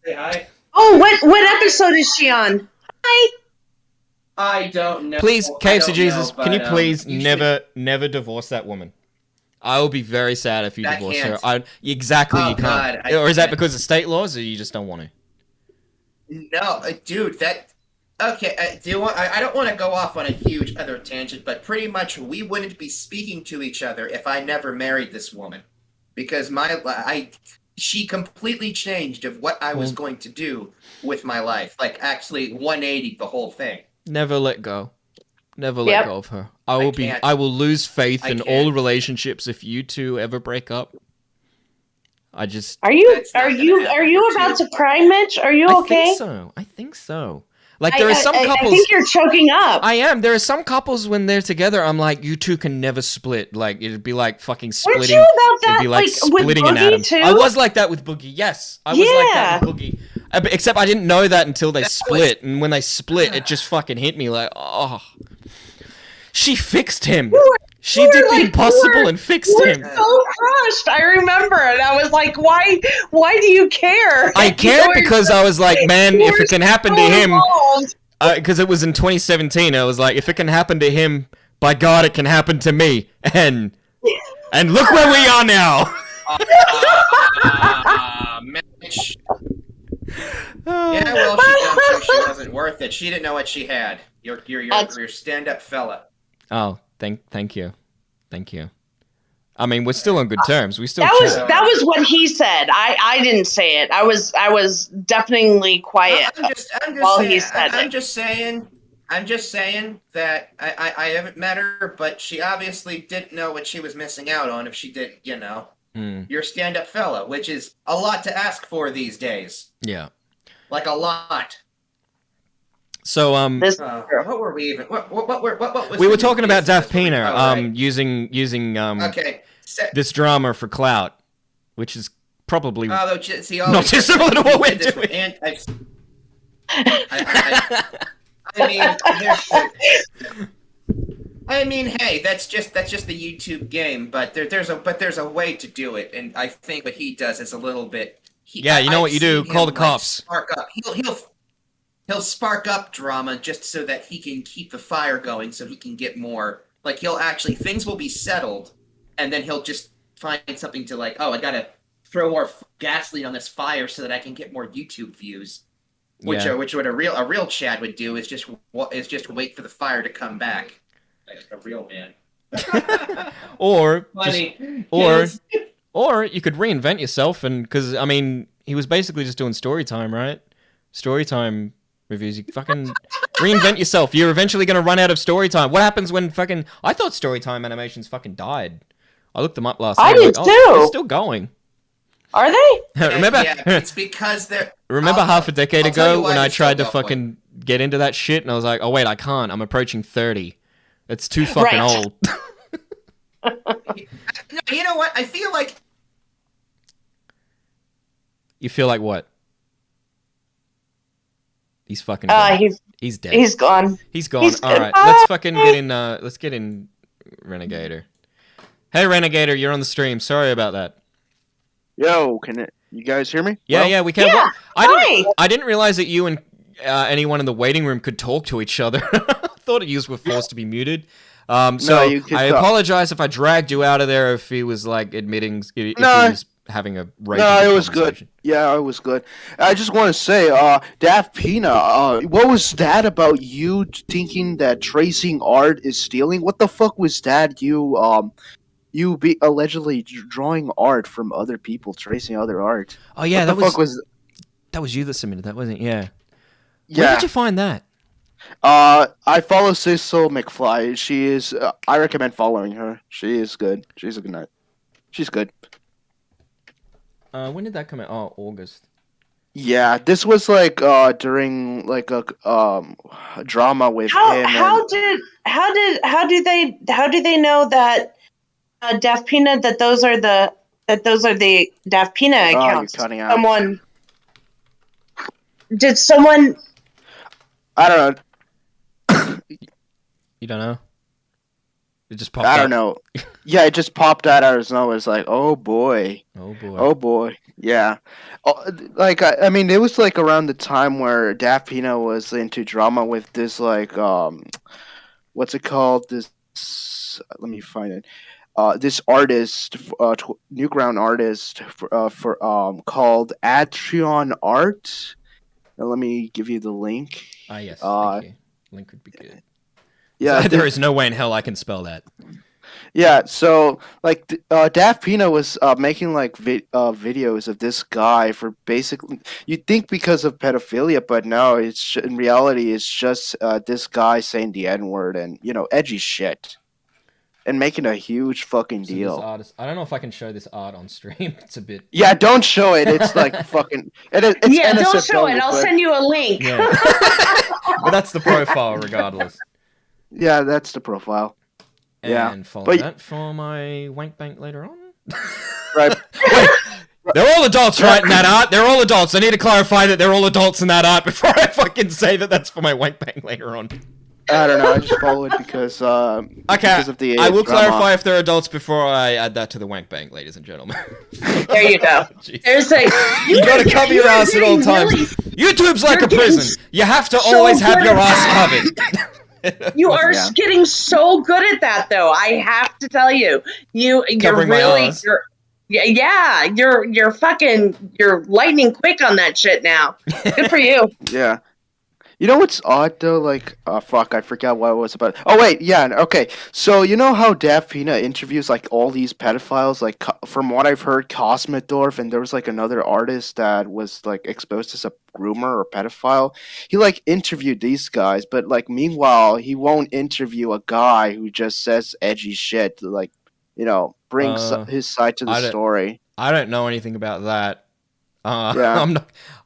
Say hi. Oh, what episode is she on? Hi. I don't know. Please, I KFC don't Jesus, know, can you but, please usually- never divorce that woman? I will be very sad if you That divorce can't. her. Exactly, Oh, you can't. God, I Or is that can't. because of state laws, or you just don't want to? No, dude, that. Okay, I don't want to go off on a huge other tangent, but pretty much we wouldn't be speaking to each other if I never married this woman, because she completely changed of what I was Well- going to do with my life, like actually 180 the whole thing. Never let go. Never let Yep. go of her. I can't. will lose faith I in can't. all relationships if you two ever break up. I just Are you That's not are gonna you happen are you for about two. to cry, Mitch? Are you okay? I think so. Like there are some I couples think you're choking up. I am. There are some couples when they're together, I'm like, you two can never split. Like it'd be like fucking Weren't splitting. you about that It'd be like like with splitting an Boogie atom. too? I was like that with Boogie. Yes, I was like that with Boogie. Except I didn't know that until they That was- split, and when they split, it just fucking hit me like, oh. She fixed him. She you were did the like- you impossible were- and fixed You were him. so crushed. I remember it. I was like, why do you care? I You cared were because so- I was like, man, you if were it can happen to so him, involved. because it was in 2017, I was like, if it can happen to him, by God, it can happen to me. And look where we are now. Mitch. Yeah, well, she done so she wasn't worth it. She didn't know what she had. You're stand-up fella. Oh, thank you. I mean, we're still on good terms. We still chat. That was what he said. I didn't say it. I was definitely quiet. while he said I'm it. just saying that I haven't met her, but she obviously didn't know what she was missing out on if she didn't, You're a stand-up fella, which is a lot to ask for these days. Yeah. Like a lot. So What were we even? What was we the were new talking about piece of this? DaftPina Oh, right. using Okay. this drama for clout, which is probably Although, see, not dissimilar to what we're doing. And I mean, hey, that's just the YouTube game, but there's a way to do it, and I think what he does is a little bit. Yeah, you know what you do? Call the cops. Spark up. He'll spark up drama just so that he can keep the fire going, so he can get more. Like things will be settled, and then he'll just find something to like. Oh, I gotta throw more gasoline on this fire so that I can get more YouTube views. Which what a real Chad would do is just wait for the fire to come back. Like a real man. or Funny. or Or you could reinvent yourself, and because I mean, he was basically just doing Storytime, right? Storytime reviews. You fucking reinvent yourself. You're eventually going to run out of Storytime. What happens when fucking... I thought Storytime animations fucking died. I looked them up last night. I did like, too. Oh, they're still going. Are they? Remember? Yeah, it's because they're. Remember half a decade I'll tell you ago why when I they're still tried to going. fucking get into that shit, and I was like, oh wait, I can't. I'm approaching 30. It's too fucking Right. old. No, you know what? I feel like You feel like what? He's fucking gone. He's dead. He's gone. He's gone. He's All dead. right, let's fucking get in. Let's get in Renegator. Hey, Renegator, you're on the stream. Sorry about that. Yo, you guys hear me? Yeah, Well, yeah, we can. Yeah, I didn't realize that you and anyone in the waiting room could talk to each other. I thought you were forced to be muted. So you could I talk. apologize if I dragged you out of there. If he was like admitting, if No. he was having a No, it was good. Yeah, it was good. I just want to say, DaftPina, what was that about you thinking that tracing art is stealing? What the fuck was that? You be allegedly drawing art from other people, tracing other art. Oh yeah, What the fuck was? that was you that submitted that, wasn't it? Yeah. Yeah. Where did you find that? I follow Cecil McFly. She is. I recommend following her. She is good. She's a good night. She's good. When did that come out? Oh, August. Yeah, this was like during like a drama with him. How do they know that DaftPina that those are the DaftPina you're accounts? cutting out. Did someone? I don't know. You don't know? It just popped I up. don't know. Yeah, it just popped out of nowhere. It's like, oh boy, Oh boy. oh boy, yeah. Like I mean, it was like around the time where DaftPina was into drama with this like what's it called? This let me find it. This artist, Newground artist for called Atreon Art. Now, let me give you the link. Ah yes. Thank you. Link would be good. Yeah, There is no way in hell I can spell that. Yeah, so like DaftPina was making like videos of this guy for basically you'd think because of pedophilia, but no, it's in reality it's just this guy saying the N-word and edgy shit, and making a huge fucking So this deal. artist, I don't know if I can show this art on stream. It's a bit. Yeah, don't show it. It's like fucking. It's Yeah, don't NSFW, show it. I'll but- send you a link. Yeah. But that's the profile, regardless. Yeah, that's the profile. Yeah, And follow but- that for my wank bank later on. Right. Wait, they're all adults, right? In that art, they're all adults. I need to clarify that they're all adults in that art before I fucking say that that's for my wank bank later on. I don't know. I just follow it because Okay, because of the I will drama. clarify if they're adults before I add that to the wank bank, ladies and gentlemen. There you go. Jeez. There's like You gotta cover your ass at all times. YouTube's like a prison. You have to always have your ass covered. You are Yeah. getting so good at that, though. I have to tell you, you're Covering my really, ass. you're lightning quick on that shit now. Good for you. Yeah. You know what's odd though? Like, fuck, I forgot what it was about. Oh wait, yeah, okay. So you know how DaftPina interviews like all these pedophiles? Like, from what I've heard, Cosmodorf, and there was like another artist that was like exposed as a groomer or pedophile. He like interviewed these guys, but like meanwhile, he won't interview a guy who just says edgy shit to like, brings his side to the story. I don't know anything about that. Yeah.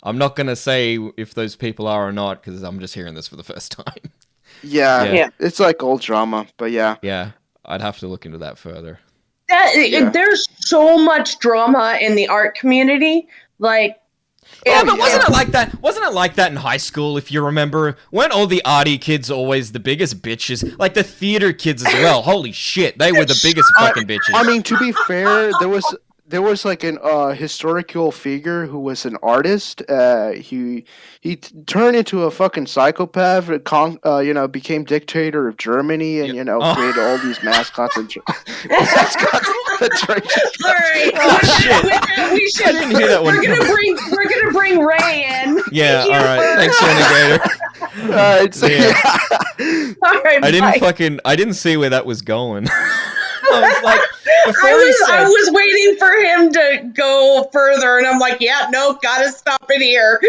I'm not gonna say if those people are or not because I'm just hearing this for the first time. Yeah, it's like old drama, but yeah. Yeah, I'd have to look into that further. Yeah. There's so much drama in the art community. Like, Yeah, but wasn't it like that? Wasn't it like that in high school? If you remember, weren't all the arty kids always the biggest bitches? Like the theater kids as well. Holy shit, they were the biggest fucking bitches. I mean, to be fair, there was like an historical figure who was an artist. He turned into a fucking psychopath. Became dictator of Germany, and created all these mascots and mascots. all right, we should. I didn't hear that one. We're gonna bring Ray in. Yeah, all right. Thanks, Renegator. Alright, so Yeah. All right, I bye. didn't see where that was going. I was like, before I was waiting for him to go further, and I'm like, yeah, no, gotta stop it here.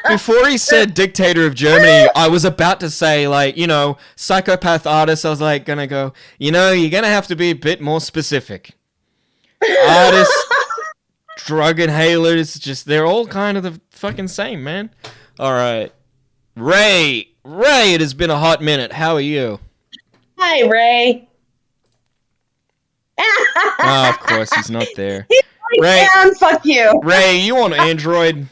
before he said dictator of Germany, I was about to say, like, you know, psychopath artist. I was like, gonna go, you know, you're gonna have to be a bit more specific. Artists, drug inhalers, just, they're all kind of the fucking same, man. All right. Ray, it has been a hot minute. How are you? Hi, Ray. Oh, of course, he's not there. Ray, fuck you. Ray, you on Android?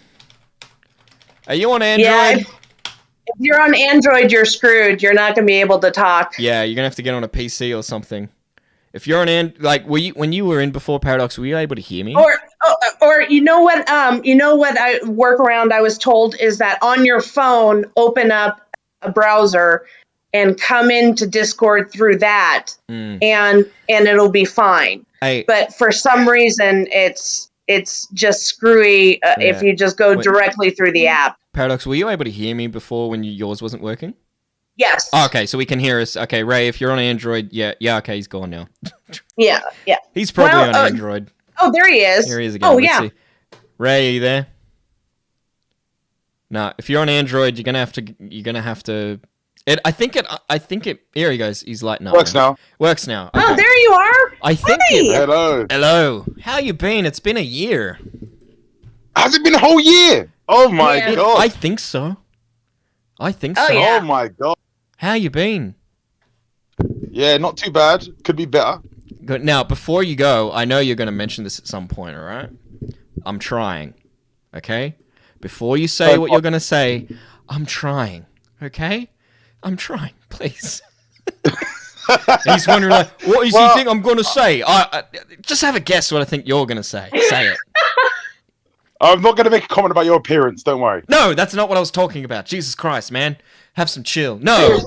Are you on Android? Yeah, if you're on Android, you're screwed. You're not gonna be able to talk. Yeah, you're gonna have to get on a PC or something. If you're on when you were in before Paradox, were you able to hear me? Or you know what? I workaround I was told is that on your phone, open up a browser and come into Discord through that, and it'll be fine. But for some reason, it's just screwy if you just go directly through the app. Paradox, were you able to hear me before when yours wasn't working? Yes. Oh, okay, so we can hear us. Okay, Ray, if you're on Android, yeah, okay, he's gone now. Yeah. He's probably on Android. Oh, there he is. Here he is again. Oh, Let's yeah. see. Ray, are you there? No, if you're on Android, you're gonna have to. I think it. Here he goes. He's lighting up. Works now. Works now. Oh, Okay. there you are. I think. Hello. Hello. How you been? It's been a year. Has it been a whole year? Oh my god. I think so. Oh, Oh yeah. my god. How you been? Yeah, not too bad. Could be better. Good. Now, before you go, I know you're going to mention this at some point, all right? I'm trying, okay? Before you say what you're going to say, I'm trying, okay? I'm trying, please. He's wondering, like, what does he think I'm going to say? Just have a guess what I think you're going to say. Say it. I'm not going to make a comment about your appearance, don't worry. No, that's not what I was talking about. Jesus Christ, man. Have some chill. No.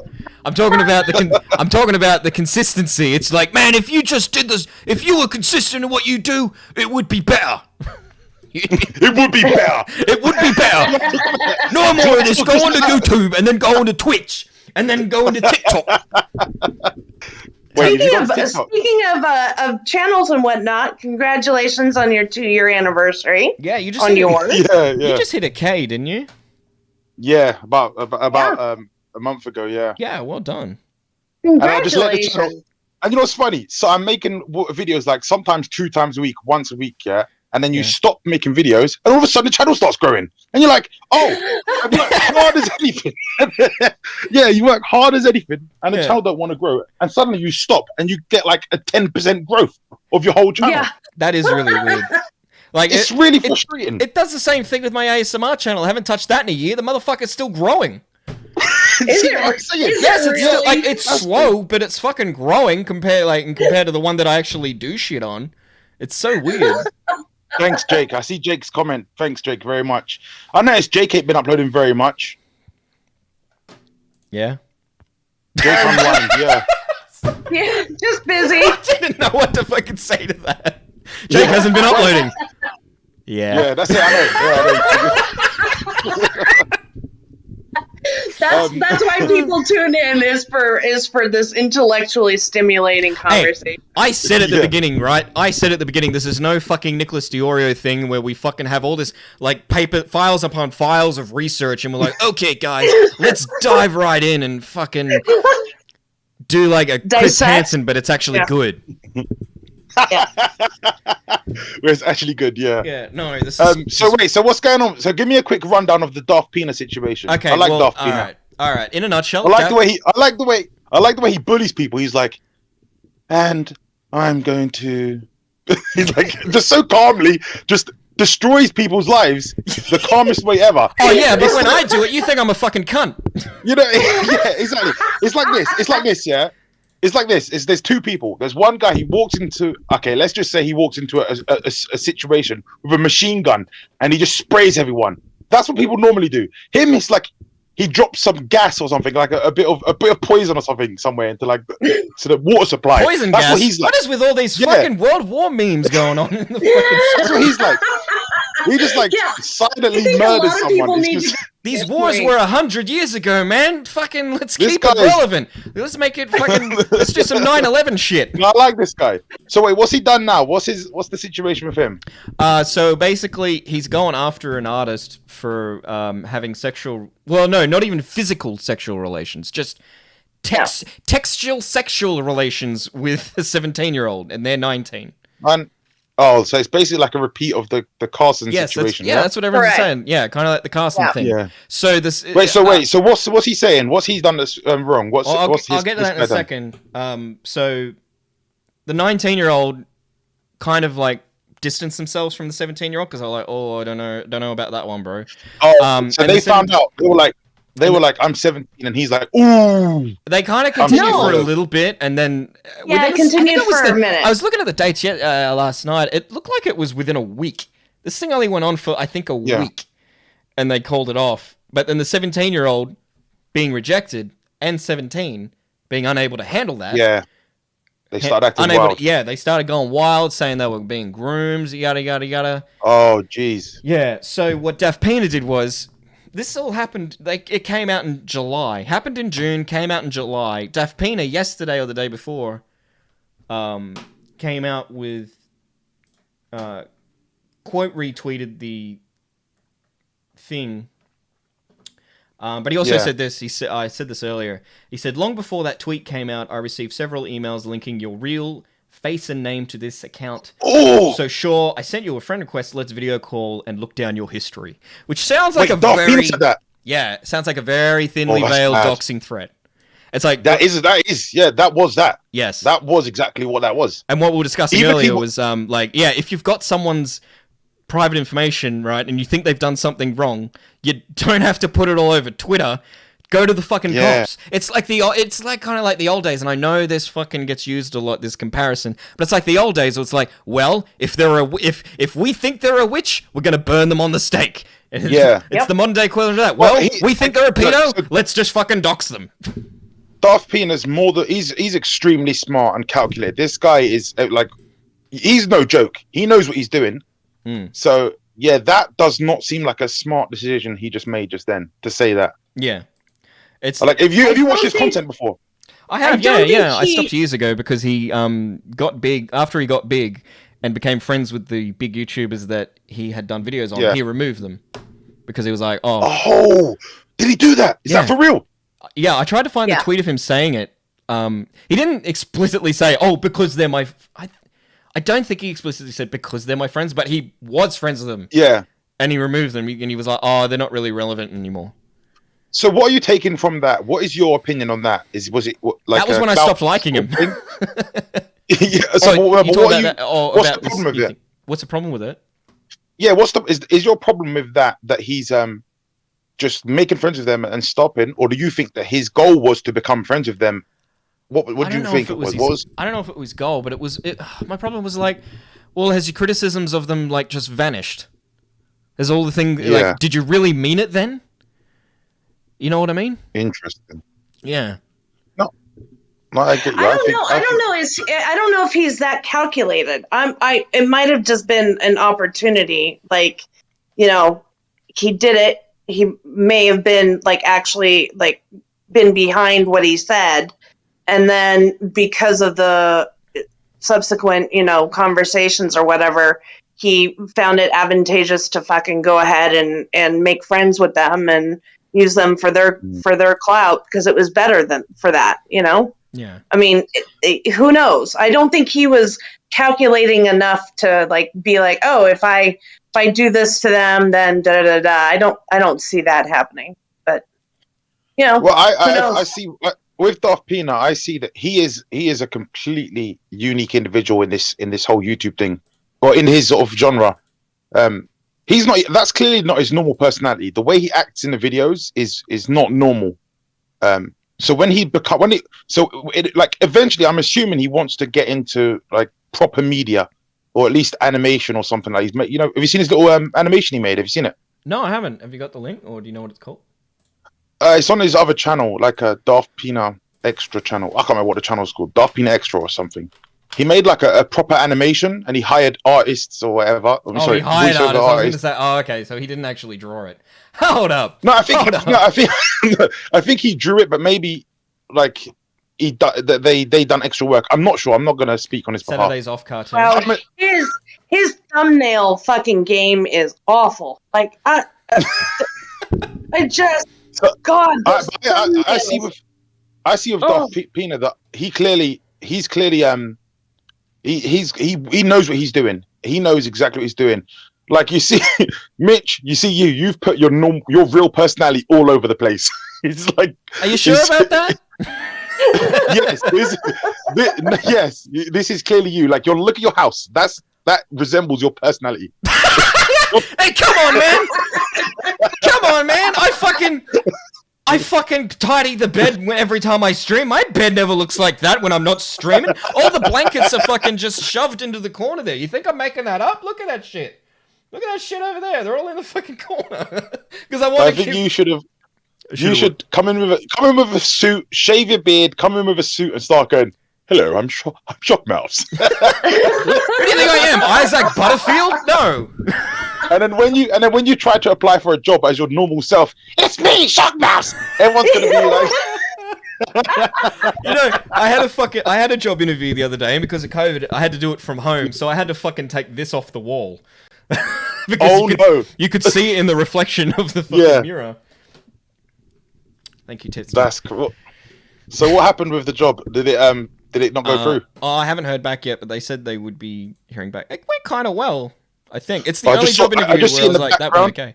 I'm talking about the consistency. It's like, man, if you just did this, if you were consistent in what you do, it would be better. It would be better. It would be better. No more of this. Go onto YouTube and then go onto Twitch and then go into TikTok. Wait, Speaking of channels and whatnot, congratulations on your 2-year anniversary. Yeah, you just on yours. Yeah. You just hit a K, didn't you? Yeah, about a month ago. Yeah. Yeah, well done. And I just let the channel. And you know what's funny? So I'm making videos like sometimes 2 times a week, once a week. Yeah. And then you stop making videos, and all of a sudden the channel starts growing, and you're like, "Oh, I work hard as anything." Yeah, you work hard as anything, and the channel don't want to grow, and suddenly you stop, and you get like a 10% growth of your whole channel. Yeah, that is really weird. Like it's really frustrating. It does the same thing with my ASMR channel. I haven't touched that in a year. The motherfucker's still growing. Is it? Yes, it's still like it's slow, but it's fucking growing compared to the one that I actually do shit on. It's so weird. Thanks, Jake. I see Jake's comment. Thanks, Jake, very much. I noticed Jake ain't been uploading very much. Yeah. Jake online, yeah. Yeah, just busy. I didn't know what to fucking say to that. Jake hasn't been uploading. Yeah. Yeah, that's it. I know. That's why people tune in is for this intellectually stimulating conversation. Hey, I said at the beginning, right? I said at the beginning, this is no fucking Nicholas Diorio thing where we fucking have all this like paper files upon files of research, and we're like, okay, guys, let's dive right in and fucking do like a Chris Hansen, but it's actually good. Yeah. Where it's actually good, yeah. Yeah, no, this is... So what's going on? So give me a quick rundown of the DaftPina situation. Okay, I like DaftPina. All right. In a nutshell, I like the way he bullies people. He's like, and I'm going to he's like just so calmly just destroys people's lives the calmest way ever. Oh yeah, but when I do it, you think I'm a fucking cunt. You know, yeah, exactly. It's like this, yeah. It's like this. There's 2 people. There's one guy. He walks into. Okay, let's just say he walks into a situation with a machine gun, and he just sprays everyone. That's what people normally do. Him, it's like he drops some gas or something, like a bit of poison or something somewhere into to the water supply. Poison That's gas. What he's like. What is with all these fucking World War memes going on in the fucking? That's what he's like. He just like Yeah, I silently think a murders lot of people someone. It's need just- to. These This wars point. were 100 years ago, man. Fucking, let's This keep it guy is- relevant. Let's make it fucking. Let's do some 9/11 shit. No, I like this guy. So wait, what's he done now? What's the situation with him? So basically, he's going after an artist for having sexual. Well, no, not even physical sexual relations. Just textual sexual relations with a 17-year-old, and they're 19. And so it's basically like a repeat of the Carson Yes, situation. that's what everyone's Correct. saying. Yeah, kind of like the Carson thing. Yeah. So this. Wait. So what's he saying? What's he done that's wrong? I'll What's get to that in a second. So the 19-year-old kind of like distanced themselves from the 17-year-old because they're like, oh, I don't know about that one, bro. Oh, so they found out. They were like, I'm 17, and he's like, ooh. They kind of continued No. for a little bit, and then Yeah, it continued for a minute. I was looking at the dates last night. It looked like it was within a week. This thing only went on for I think a week, and they called it off. But then the 17-year-old being rejected and 17 being unable to handle that. Yeah. They started acting wild. They started going wild, saying they were being grooms, yada yada yada. Oh, jeez. Yeah. So what DaftPina did was. This all happened, it came out in July. Happened in June, came out in July. DaftPina, yesterday or the day before, came out with, quote retweeted the thing. But he also said this, I said this earlier. He said, long before that tweet came out, I received several emails linking your real face and name to this account. Oh! So sure, I sent you a friend request. Let's video call and look down your history, which sounds like Pina said that. it sounds like a very thinly veiled bad. doxing threat. It's like that was that. Yes, that was exactly what that was. And what we were discussing earlier was if you've got someone's private information, right, and you think they've done something wrong, you don't have to put it all over Twitter. Go to the fucking cops. It's like kind of like the old days, and I know this fucking gets used a lot, this comparison, but it's like the old days. It's like, well, if we think they're a witch, we're gonna burn them on the stake. It's the modern day equivalent of that. Well, we think they're a pedo. Let's just fucking dox them. DaftPina's he's extremely smart and calculated. This guy is he's no joke. He knows what he's doing. So yeah, that does not seem like a smart decision he just made just then to say that. Yeah. It's like if you watched his content before. I have, I stopped years ago because he got big. After he got big and became friends with the big YouTubers that he had done videos on, he removed them because he was like, oh, did he do that? Is that for real? Yeah, I tried to find the tweet of him saying it. He didn't explicitly say, oh, because they're my... I don't think he explicitly said because they're my friends, but he was friends with them. Yeah. And he removed them, and he was like, oh, they're not really relevant anymore. So what are you taking from that? What is your opinion on that? Was it like that was when I stopped liking him? What's the problem with it? What's the problem with it? Yeah, is your problem with that he's just making friends with them and stopping, or do you think that his goal was to become friends with them? What do you think it was? I don't know if it was goal, but my problem was like, well, has your criticisms of them like just vanished? Has all the thing like, did you really mean it then? You know what I mean? Interesting. Yeah. No, I get you. I don't know. I don't know if he's that calculated. It might have just been an opportunity. Like, he did it. He may have been actually been behind what he said, and then because of the subsequent conversations or whatever, he found it advantageous to fucking go ahead and make friends with them and use them for their clout because it was better than for that, Yeah. I mean, who knows? I don't think he was calculating enough to be like, oh, if I do this to them, then da da da. I don't see that happening. But well, I see with DaftPina, I see that he is a completely unique individual in this whole YouTube thing, or in his sort of genre. He's not. That's clearly not his normal personality. The way he acts in the videos is not normal. So eventually, I'm assuming he wants to get into proper media, or at least animation or something like. He's made, have you seen his little animation he made? Have you seen it? No, I haven't. Have you got the link, or do you know what it's called? It's on his other channel, like a DaftPina Extra channel. I can't remember what the channel's called. DaftPina Extra or something. he made like a proper animation, and he hired artists or whatever. He hired artists. I was going to say, okay, so he didn't actually draw it. Hold up. No, I think he drew it, but maybe like they done extra work. I'm not sure. I'm not going to speak on his behalf. Saturday's off cartoon. Well, his thumbnail fucking game is awful. Like I just God. I see with DaftPina that he knows what he's doing. He knows exactly what he's doing. Like you see, Mitch, you've put your real personality all over the place. It's like, are you sure about that? Yes, this is clearly you. Like, look at your house. That resembles your personality. Hey, come on, man! Come on, man! I fucking tidy the bed every time I stream. My bed never looks like that when I'm not streaming. All the blankets are fucking just shoved into the corner there. You think I'm making that up? Look at that shit. Look at that shit over there. They're all in the fucking corner. Because I think you should have. You should come in with a suit, shave your beard, come in with a suit, and start going, "Hello, I'm Shock Mouse." Who do you think I am, Isaac Butterfield? No. And then when you try to apply for a job as your normal self, it's me, Shock Mouse. Everyone's gonna be like. You know, I had a job interview the other day, and because of COVID, I had to do it from home, so I had to fucking take this off the wall. Because you could see it in the reflection of the fucking mirror. Thank you, Tits. That's cool. So what happened with the job? Did it not go through? Oh, I haven't heard back yet, but they said they would be hearing back. It went kind of well, I think. It's the only job interview where I was like, that went okay.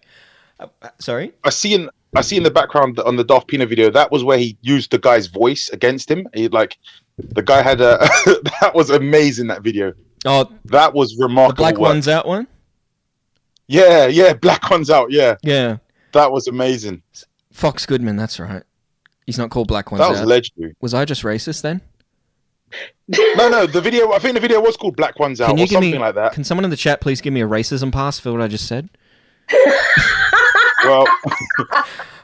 Sorry? I see in the background on the DaftPina video, that was where he used the guy's voice against him. The guy had a... that was amazing, that video. Oh, that was remarkable. The Black One's Out one? Yeah, Black One's Out, yeah. Yeah. That was amazing. Fox Goodman, that's right. He's not called Black One's Out. That was legendary. Was I just racist then? No, the video, I think the video was called Black One's Out or something like that. Can someone in the chat please give me a racism pass for what I just said? Well,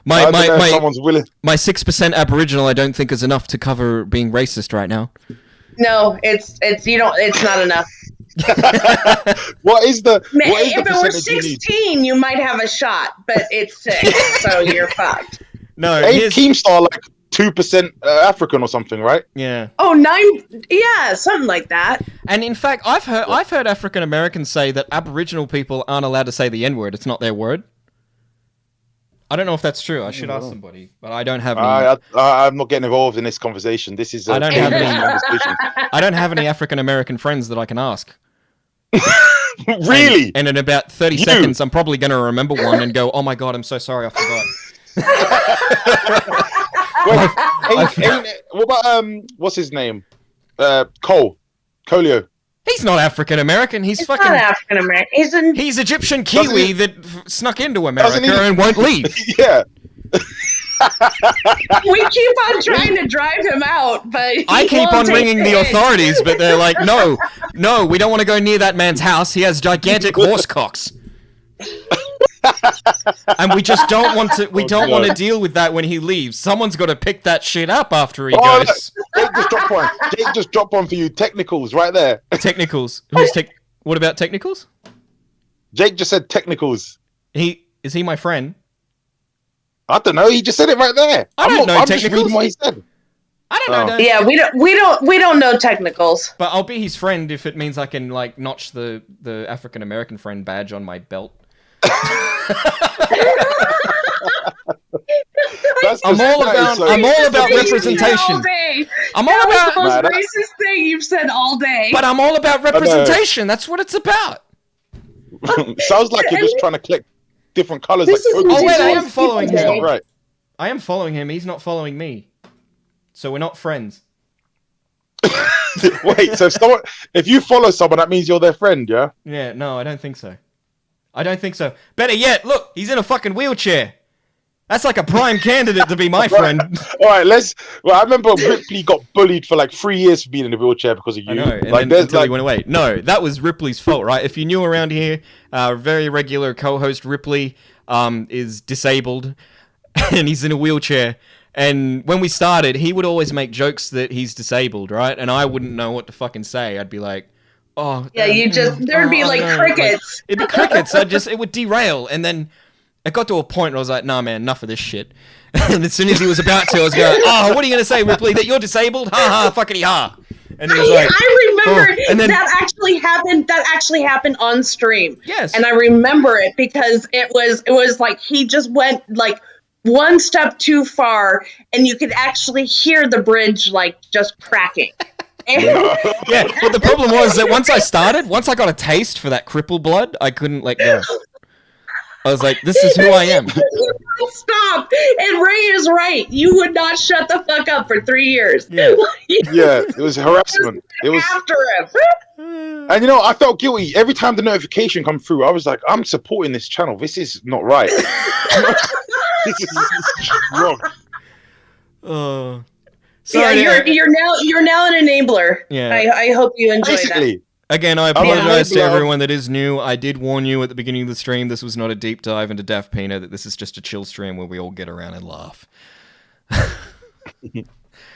my 6% Aboriginal I don't think is enough to cover being racist right now. No, it's not enough. What is the if it were 16, you might have a shot, but it's 6, so you're fucked. No, ain't Keemstar like 2% African or something, right? Yeah. Oh, 9, yeah, something like that. And in fact, I've heard African Americans say that Aboriginal people aren't allowed to say the N-word. It's not their word. I don't know if that's true. I should ask somebody, but I don't have any. I'm not getting involved in this conversation. This is. I don't have any African American friends that I can ask. Really? And in about 30 seconds, I'm probably going to remember one and go, "Oh my god, I'm so sorry, I forgot." What about what's his name? Colio. He's not African American. He's not African American. He's Egyptian Kiwi that snuck into America and won't leave. Yeah. We keep on trying to drive him out, but I keep on ringing the authorities, but they're like, no, we don't want to go near that man's house. He has gigantic horse cocks. And we just don't want to. We don't want to deal with that when he leaves. Someone's got to pick that shit up after he goes. Jake just dropped one. Jake just dropped one for you. Technicals, right there. Technicals. What about technicals? Jake just said technicals. Is he my friend? I don't know. He just said it right there. I don't know I'm technicals. Just reading what he said. I don't know. Yeah, we don't know technicals. But I'll be his friend if it means I can like notch the African American friend badge on my belt. I'm all about representation. I'm all about the most racist thing you've said all day. But I'm all about representation. That's what it's about. Sounds like you're just trying to collect different colors. Oh wait, I am following him. Not right. I am following him. He's not following me. So we're not friends. Wait, so if you follow someone, that means you're their friend, yeah? Yeah, no, I don't think so. Better yet, look, he's in a fucking wheelchair. That's like a prime candidate to be my friend. All right, I remember Ripley got bullied for like 3 years for being in a wheelchair because of you. I know, and then until he went away. No, that was Ripley's fault, right? If you knew around here, very regular co-host Ripley is disabled, and he's in a wheelchair. And when we started, he would always make jokes that he's disabled, right? And I wouldn't know what to fucking say. I'd be like, oh. Yeah, there'd be like crickets. Like, it'd be crickets. It would derail. And then it got to a point where I was like, nah, man, enough of this shit. And as soon as he was about to, I was going, oh, what are you going to say, Ripley? That you're disabled? Ha ha, fuckity ha. And he was like, I remember and then, that actually happened. That actually happened on stream. Yes. And I remember it because it was like he just went like one step too far, and you could actually hear the bridge like just cracking. Yeah, but the problem was that once I got a taste for that cripple blood, I couldn't let go. I was like, this is who I am. Stop. And Ray is right. You would not shut the fuck up for 3 years. Yeah. Yeah, it was harassment. It was after him. And I felt guilty every time the notification come through. I was like, I'm supporting this channel. This is not right. This is wrong. Sorry, you're now an enabler. Yeah. I hope you enjoy Basically. that. Again, I apologize to everyone that is new. I did warn you at the beginning of the stream, this was not a deep dive into DaftPina, that this is just a chill stream where we all get around and laugh.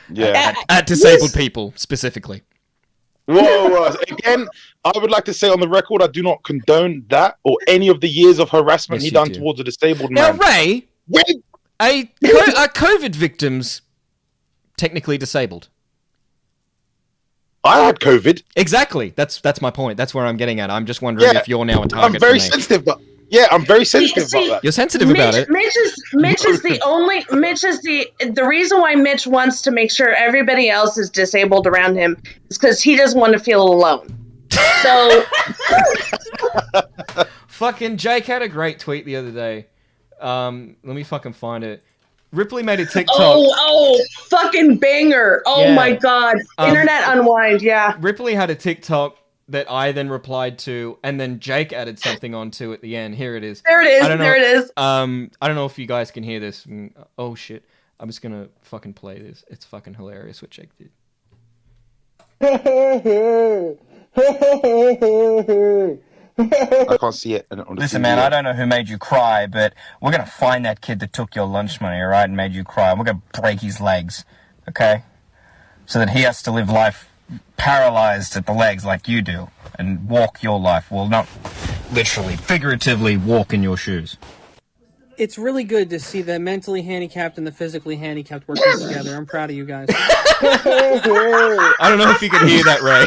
Yeah. At disabled people, specifically. Whoa. Again, I would like to say on the record, I do not condone that or any of the years of harassment he done towards a disabled man. Now, Ray, Wait. are COVID victims technically disabled? I had COVID. Exactly. That's my point. That's where I'm getting at. I'm just wondering if you're now a target. I'm very sensitive, but I'm very sensitive about that. You're sensitive about it. Mitch is the reason why Mitch wants to make sure everybody else is disabled around him is because he doesn't want to feel alone. So fucking Jake had a great tweet the other day. Let me fucking find it. Ripley made a TikTok. Oh, fucking banger. Oh Yeah. my god. Internet unwind, yeah. Ripley had a TikTok that I then replied to, and then Jake added something onto at the end. Here it is. There it is. I don't know, there it is. I don't know if you guys can hear this. Oh shit. I'm just gonna fucking play this. It's fucking hilarious what Jake did. I can't see it. Listen, man, I don't know who made you cry, but we're going to find that kid that took your lunch money, all right, and made you cry. We're going to break his legs, okay? So that he has to live life paralyzed at the legs like you do and walk your life. Well, not literally, figuratively walk in your shoes. It's really good to see the mentally handicapped and the physically handicapped working together. I'm proud of you guys. I don't know if you can hear that, Ray.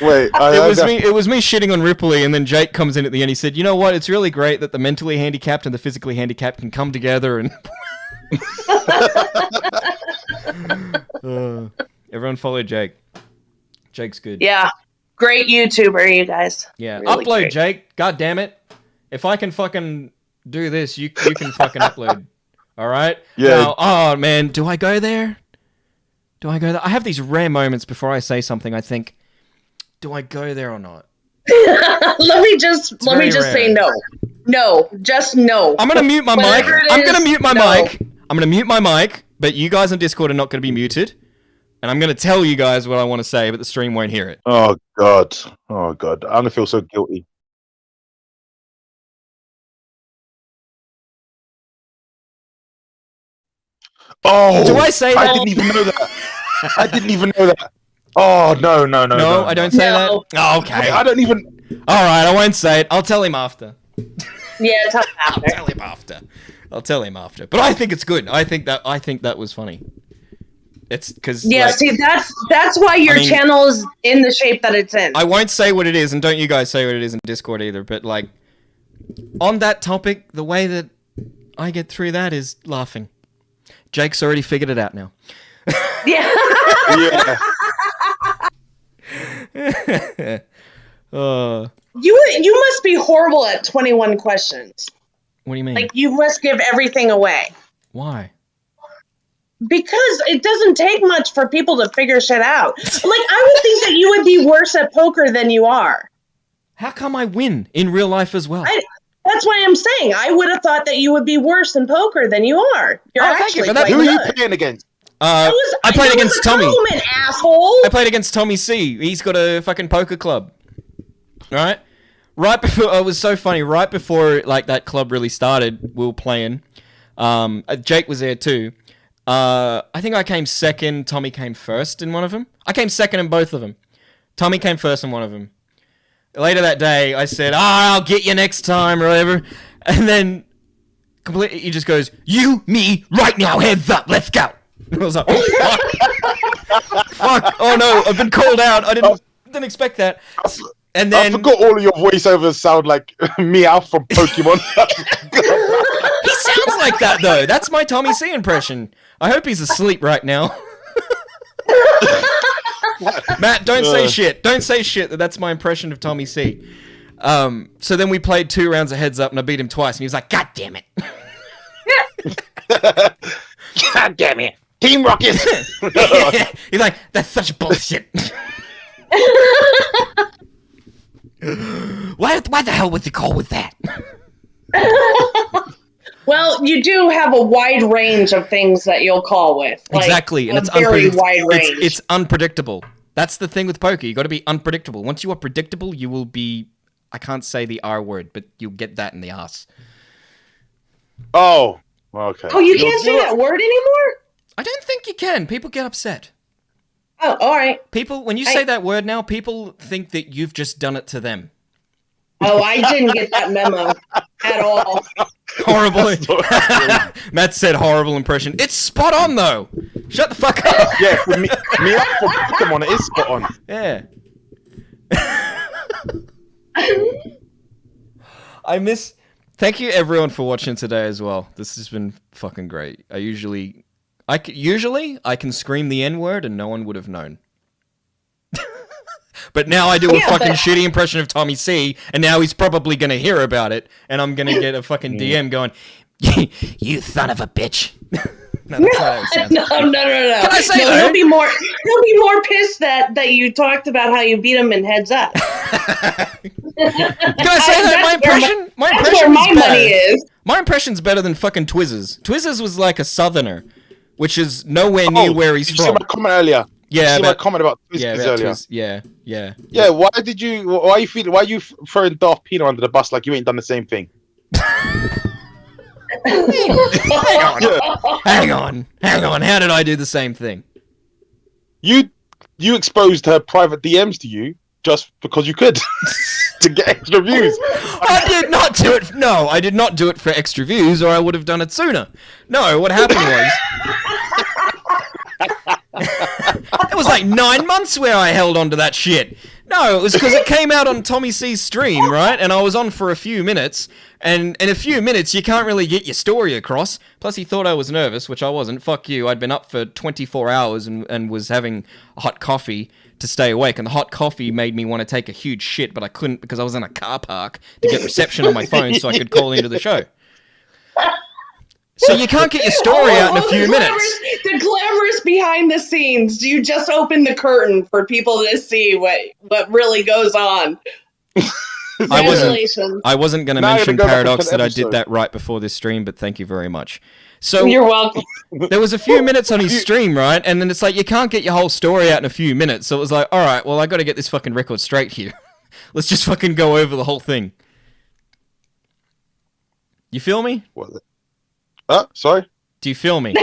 Wait, it was me shitting on Ripley, and then Jake comes in at the end. He said, "You know what? It's really great that the mentally handicapped and the physically handicapped can come together." And everyone follow Jake. Jake's good. Yeah, great YouTuber, you guys. Yeah, Really upload great. Jake. God damn it! If I can fucking do this, you can fucking upload. All right. Yeah. Now, oh man, do I go there? I have these rare moments before I say something. I think, do I go there or not? let me just say no. No, just no. I'm gonna mute my mic. Whatever it I'm is, gonna mute my no. mic. I'm gonna mute my mic, but you guys on Discord are not gonna be muted. And I'm gonna tell you guys what I want to say, but the stream won't hear it. Oh god. I'm gonna feel so guilty. Oh, Do I say I that? didn't even know that. I didn't even know that. Oh no. No, I don't say that. Oh, okay. I don't even. All right, I won't say it. I'll tell him after. Yeah, tell me I'll after. tell him after. But I think it's good. I think that was funny. It's because Yeah, see, that's why your channel is in the shape that it's in. I won't say what it is, and don't you guys say what it is in Discord either. But like, on that topic, the way that I get through that is laughing. Jake's already figured it out now. Yeah. Yeah. You must be horrible at 21 questions. What do you mean? Like, you must give everything away. Why? Because it doesn't take much for people to figure shit out. Like, I would think that you would be worse at poker than you are. How come I win in real life as well? That's why I'm saying I would have thought that you would be worse in poker than you are. You're thank you actually for that. quite Who are you good. playing against? I played against Tommy. Roman, asshole. I played against Tommy C. He's got a fucking poker club. Alright? Right before, it was so funny, right before like that club really started, we were playing. Jake was there too. I think I came second. Tommy came first in one of them. I came second in both of them. Tommy came first in one of them. Later that day, I said, I'll get you next time or whatever. And then completely, he just goes, you, me, right now, heads up, let's go. And I was like, oh, fuck. Fuck. Oh no, I've been called out. I didn't expect that. And then I forgot all of your voiceovers sound like Meow from Pokemon. He sounds like that though. That's my Tommy C impression. I hope he's asleep right now. Matt, don't say shit. Don't say shit that's my impression of Tommy C. So then we played 2 rounds of heads up and I beat him twice and he was like, God damn it. God damn it. Team Rocket. He's like, that's such bullshit. Why the hell would you call with that? Well, you do have a wide range of things that you'll call with. Like, exactly, and it's very wide range. It's unpredictable. That's the thing with poker. You got to be unpredictable. Once you are predictable, you will be. I can't say the R word, but you'll get that in the ass. Oh, okay. Oh, you can't say that word anymore? I don't think you can. People get upset. Oh, all right. People, when you say that word now, people think that you've just done it to them. Oh, I didn't get that memo at all. Horrible. Matt said horrible impression. It's spot on though. Shut the fuck up. Yeah, for me up for Pokemon, it is spot on. Yeah. Thank you everyone for watching today as well. This has been fucking great. Usually I can scream the N-word and no one would have known. But now I do a fucking shitty impression of Tommy C, and now he's probably going to hear about it, and I'm going to get a fucking DM going, you son of a bitch. No. Can I say that? He'll be more pissed that you talked about how you beat him in heads up. Can I say that? My impression where my money is. My impression's better than fucking Twizz's. Twizz's was like a southerner, which is nowhere near where he's from. Did you see my comment earlier? Yeah, my comment about Twizz's earlier. Yeah. Why are you throwing DaftPina under the bus like you ain't done the same thing? Hang on. How did I do the same thing? You exposed her private DMs to you just because you could to get extra views. I did not do it. No, I did not do it for extra views, or I would have done it sooner. No, what happened was. It was like 9 months where I held on to that shit. No, it was because it came out on Tommy C's stream, right? And I was on for a few minutes, and in a few minutes you can't really get your story across. Plus he thought I was nervous, which I wasn't. Fuck you. I'd been up for 24 hours and was having a hot coffee to stay awake, and the hot coffee made me want to take a huge shit, but I couldn't because I was in a car park to get reception on my phone so I could call into the show. So you can't get your story out in a few minutes. The glamorous behind the scenes. You just open the curtain for people to see what really goes on. I wasn't going to mention Paradox that I did that right before this stream, but thank you very much. So you're welcome. There was a few minutes on his stream, right? And then it's like, you can't get your whole story out in a few minutes. So it was like, all right, well, I got to get this fucking record straight here. Let's just fucking go over the whole thing. You feel me? What? Sorry? Do you feel me? No.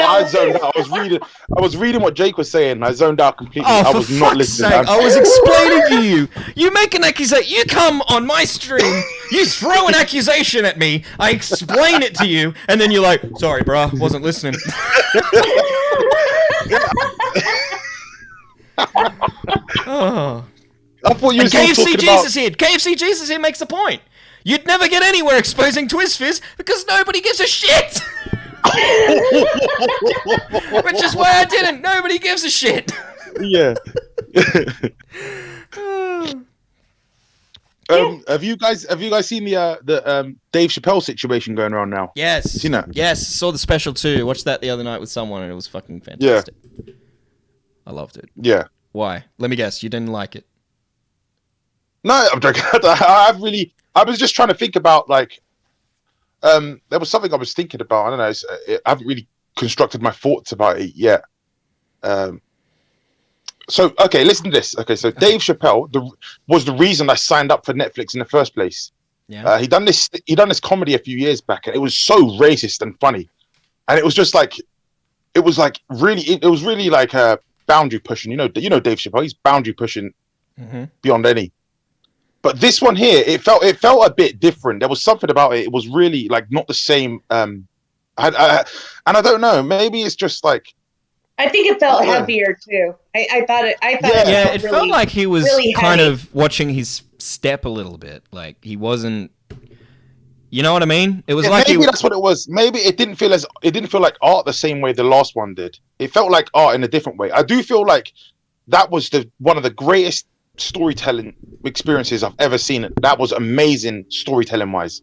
I zoned out. I was reading what Jake was saying. I zoned out completely. I was not listening. I was explaining to you. You make an accusation. You come on my stream. You throw an accusation at me. I explain it to you, and then you're like, "Sorry, bro, wasn't listening." Oh. I thought you were KFC Jesus here. KFC Jesus here makes a point. You'd never get anywhere exposing TwizzFizz because nobody gives a shit. Which is why I didn't. Nobody gives a shit. Yeah. Have you guys seen the Dave Chappelle situation going around now? Yes. Seen that? Yes. Saw the special too. Watched that the other night with someone and it was fucking fantastic. Yeah. I loved it. Yeah. Why? Let me guess. You didn't like it. No, I'm joking. I was just trying to think about there was something I was thinking about. I don't know. I haven't really constructed my thoughts about it yet. So okay, listen to this. Okay, so Dave Chappelle was the reason I signed up for Netflix in the first place. Yeah. He done this comedy a few years back, and it was so racist and funny, and it was just like, it was really like boundary pushing. You know Dave Chappelle, he's boundary pushing beyond any. But this one here, it felt a bit different. There was something about it. It was really like not the same. And I don't know. Maybe it's just like. I think it felt heavier too. I thought it. Yeah, it felt like he was really kind heavy. of watching his step a little bit. Like he wasn't. You know what I mean? It was like maybe that's what it was. Maybe it didn't feel like art the same way the last one did. It felt like art in a different way. I do feel like that was one of the greatest storytelling experiences I've ever seen. That was amazing storytelling wise.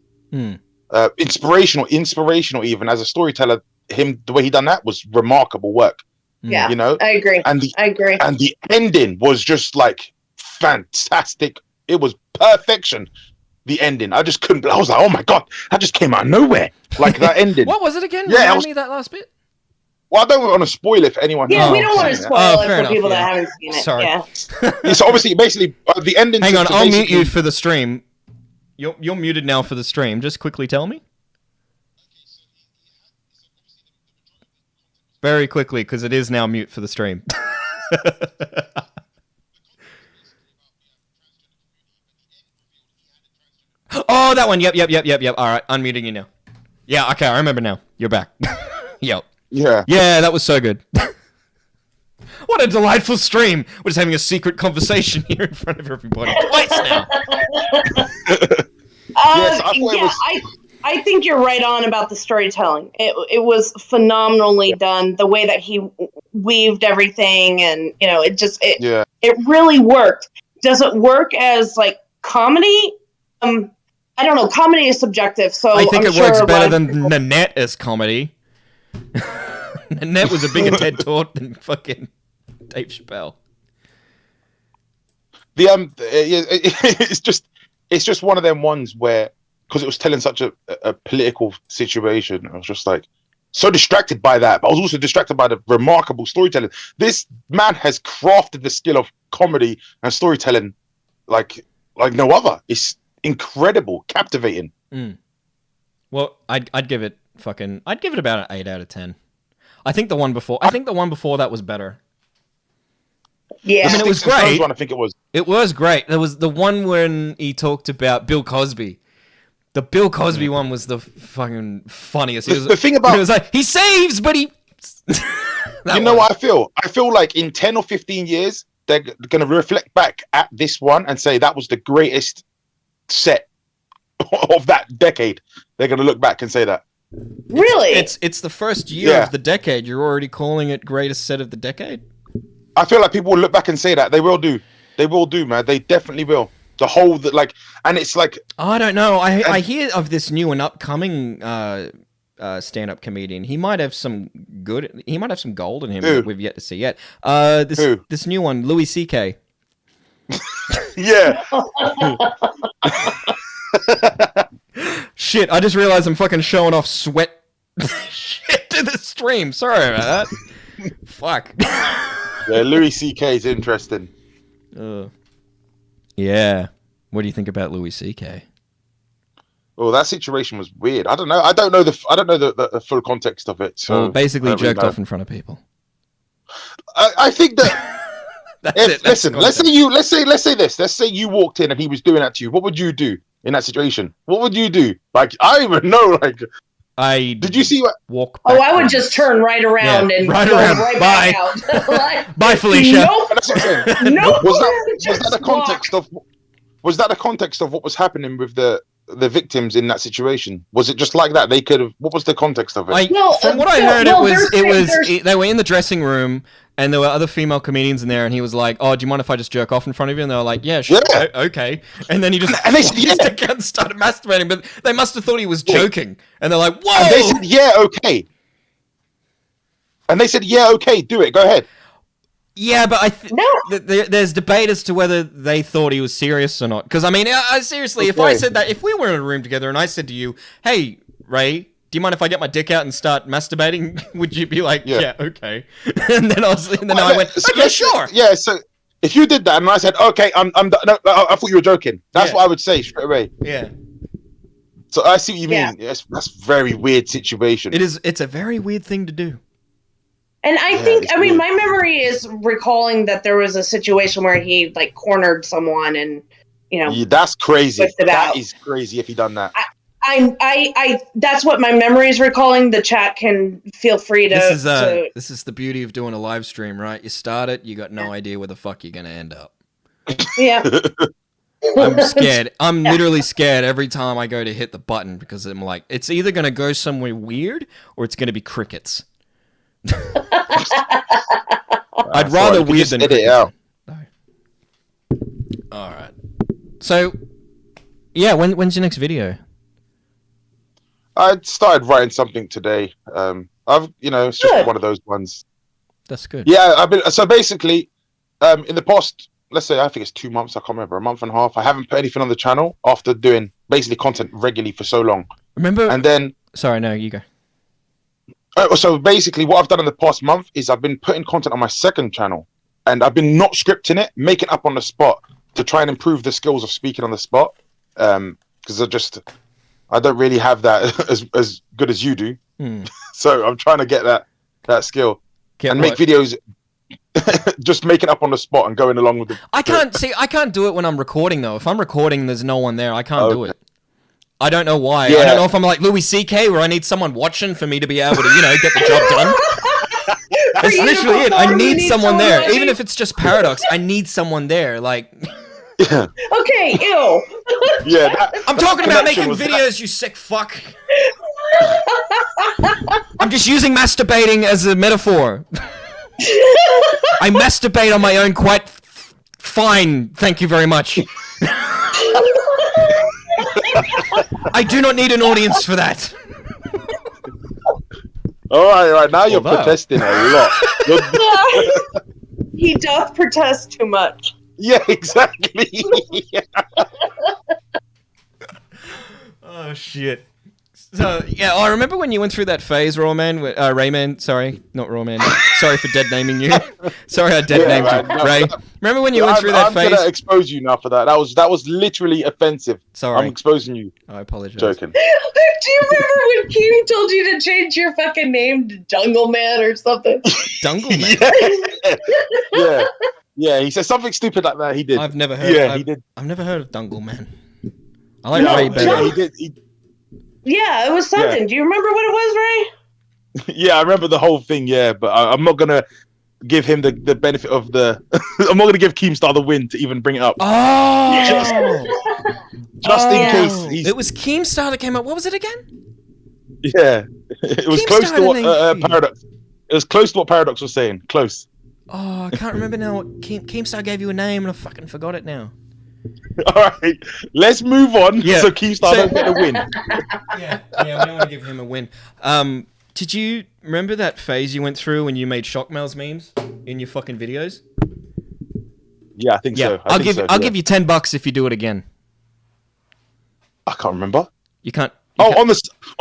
Inspirational even as a storyteller. The way he done that was remarkable work. Yeah, you know, I agree. I agree. And the ending was just like fantastic. It was perfection. The ending, I just couldn't. I was like, oh my god, that just came out of nowhere. Like that ending. What was it again? Yeah, Remind me that last bit. Well, I don't want to spoil it for anyone. Yeah, we don't want to spoil it for people that haven't seen it. Sorry. Yeah. So obviously, basically, the ending. Hang on, I'll mute you for the stream. You're muted now for the stream. Just quickly tell me. Very quickly, because it is now mute for the stream. Oh, that one. Yep. All right, unmuting you now. Yeah, okay, I remember now. You're back. Yep. Yeah. Yeah, that was so good. What a delightful stream. We're just having a secret conversation here in front of everybody. Twice now. I think you're right on about the storytelling. It was phenomenally done. The way that he weaved everything, and it really worked. Does it work as like comedy? I don't know. Comedy is subjective, so I think I'm it works sure better than Nanette as comedy. Nanette was a bigger TED Talk than fucking Dave Chappelle. It's just one of them ones where, because it was telling such a political situation, I was just like so distracted by that, but I was also distracted by the remarkable storytelling. This man has crafted the skill of comedy and storytelling like no other. It's incredible, captivating. Well, I'd give it about an 8 out of 10. I think the one before that was better. Yeah, I mean, it was great. One, I think it was. It was great. There was the one when he talked about Bill Cosby. The Bill Cosby one was the fucking funniest. The thing about it was like he saves, but he. You know what I feel? I feel like in 10 or 15 years they're going to reflect back at this one and say that was the greatest set of that decade. They're going to look back and say that. Really? It's the first year of the decade. You're already calling it greatest set of the decade? I feel like people will look back and say that. They will do. They will do, man. They definitely will. The whole and it's like I don't know. I hear of this new and upcoming stand-up comedian. He might have some gold in him that we've yet to see yet. This new one, Louis C.K. Yeah. Shit, I just realized I'm fucking showing off sweat shit to the stream. Sorry about that. Fuck. Yeah, Louis C.K. is interesting. Yeah. What do you think about Louis C.K.? Oh, that situation was weird. I don't know. I don't know the full context of it. So basically jerked off in front of people. I think that. Listen. Let's say you walked in and he was doing that to you. What would you do in that situation? What would you do? Like, I don't even know. Like, did you see what? Walk. Oh, I would just turn right around and go right back out. Bye, Felicia. Nope. That's what I'm saying. Nope. Was that the context of what was happening with the victims in that situation? Was it just like that? They could have. What was the context of it? From what I heard, they were in the dressing room and there were other female comedians in there, and he was like, "Oh, do you mind if I just jerk off in front of you?" And they were like, "Yeah, sure, okay." And then he just and they said, yeah, and started masturbating, but they must have thought he was joking, and they're like, "Whoa!" And they said, "Yeah, okay." And they said, "Yeah, okay, do it. Go ahead." Yeah, but there's debate as to whether they thought he was serious or not. Because I mean, seriously, if I said that, if we were in a room together and I said to you, "Hey, Ray, do you mind if I get my dick out and start masturbating?" Would you be like, "Yeah, okay"? And then I went, "Okay, sure." Yeah. So if you did that and I said, "Okay, I'm," no, I thought you were joking. That's what I would say straight away. Yeah. So I see what you Yeah. mean. Yes, that's a very weird situation. It is. It's a very weird thing to do. And I Yeah, think, it's I mean, weird. my memory is recalling that there was a situation where he like cornered someone and, you know, Yeah, that's crazy. Whipped it That out. is crazy if he done that. I that's what my memory is recalling. The chat can feel free to. This is the beauty of doing a live stream, right? You start it, you got no idea where the fuck you're gonna end up. Yeah. I'm scared. I'm literally scared every time I go to hit the button because I'm like, it's either gonna go somewhere weird or it's gonna be crickets. I'd rather You can weird just than edit it crickets. out. No. All right. So, yeah, when's your next video? I started writing something today. It's just Good. one of those ones. That's good. Yeah, I've been so basically, in the past, let's say I think it's 2 months. I can't remember, a month and a half. I haven't put anything on the channel after doing basically content regularly for so long. Remember? And then, Sorry, no, you go. so basically, what I've done in the past month is I've been putting content on my second channel, and I've been not scripting it, making up on the spot to try and improve the skills of speaking on the spot. Because I don't really have that as good as you do. So I'm trying to get that skill and make videos just making up on the spot and going along with the. I can't do it when I'm recording though. If I'm recording, there's no one there. I can't do it. I don't know why. Yeah. I don't know if I'm like Louis C.K. where I need someone watching for me to be able to, get the job done. That's literally it. I need someone there. watching. Even if it's just Paradox, I need someone there. Like, Okay, ew. Yeah, I'm talking about connection making was videos, you sick fuck. I'm just using masturbating as a metaphor. I masturbate on my own quite fine, thank you very much. I do not need an audience for that. All right. Now you're Although- protesting a lot. He doth protest too much. Yeah, exactly. Oh shit. So yeah, I remember when you went through that phase, Rayman. Sorry, not Rawman. Sorry for dead naming you. Sorry, I dead named you, man, no, Ray. Remember when you went through that I'm phase? gonna expose you now for that. That was literally offensive. Sorry, I'm exposing you. I apologize. Joking. Do you remember when Keem told you to change your fucking name to Jungle Man or something? Jungle Man. Yeah. He said something stupid like that. He did. I've never heard. Yeah, he did. I've never heard of Dungle Man. I like Ray better. Yeah, he did. Yeah, it was something. Yeah. Do you remember what it was, Ray? Yeah, I remember the whole thing. Yeah, but I'm not gonna give him the benefit of the. I'm not gonna give Keemstar the win to even bring it up. Oh, Just in case he's. It was Keemstar that came up. What was it again? Yeah, it was Keemstar close to what had a name for you. Paradox. It was close to what Paradox was saying. Close. Oh, I can't remember now. What Keemstar gave you a name, and I fucking forgot it now. All right, let's move on. Yeah. So Keemstar don't get the win. Yeah, we don't want to give him a win. Did you remember that phase you went through when you made Shockmails memes in your fucking videos? Yeah, I think so. I'll give you $10 if you do it again. I can't remember. You can't. On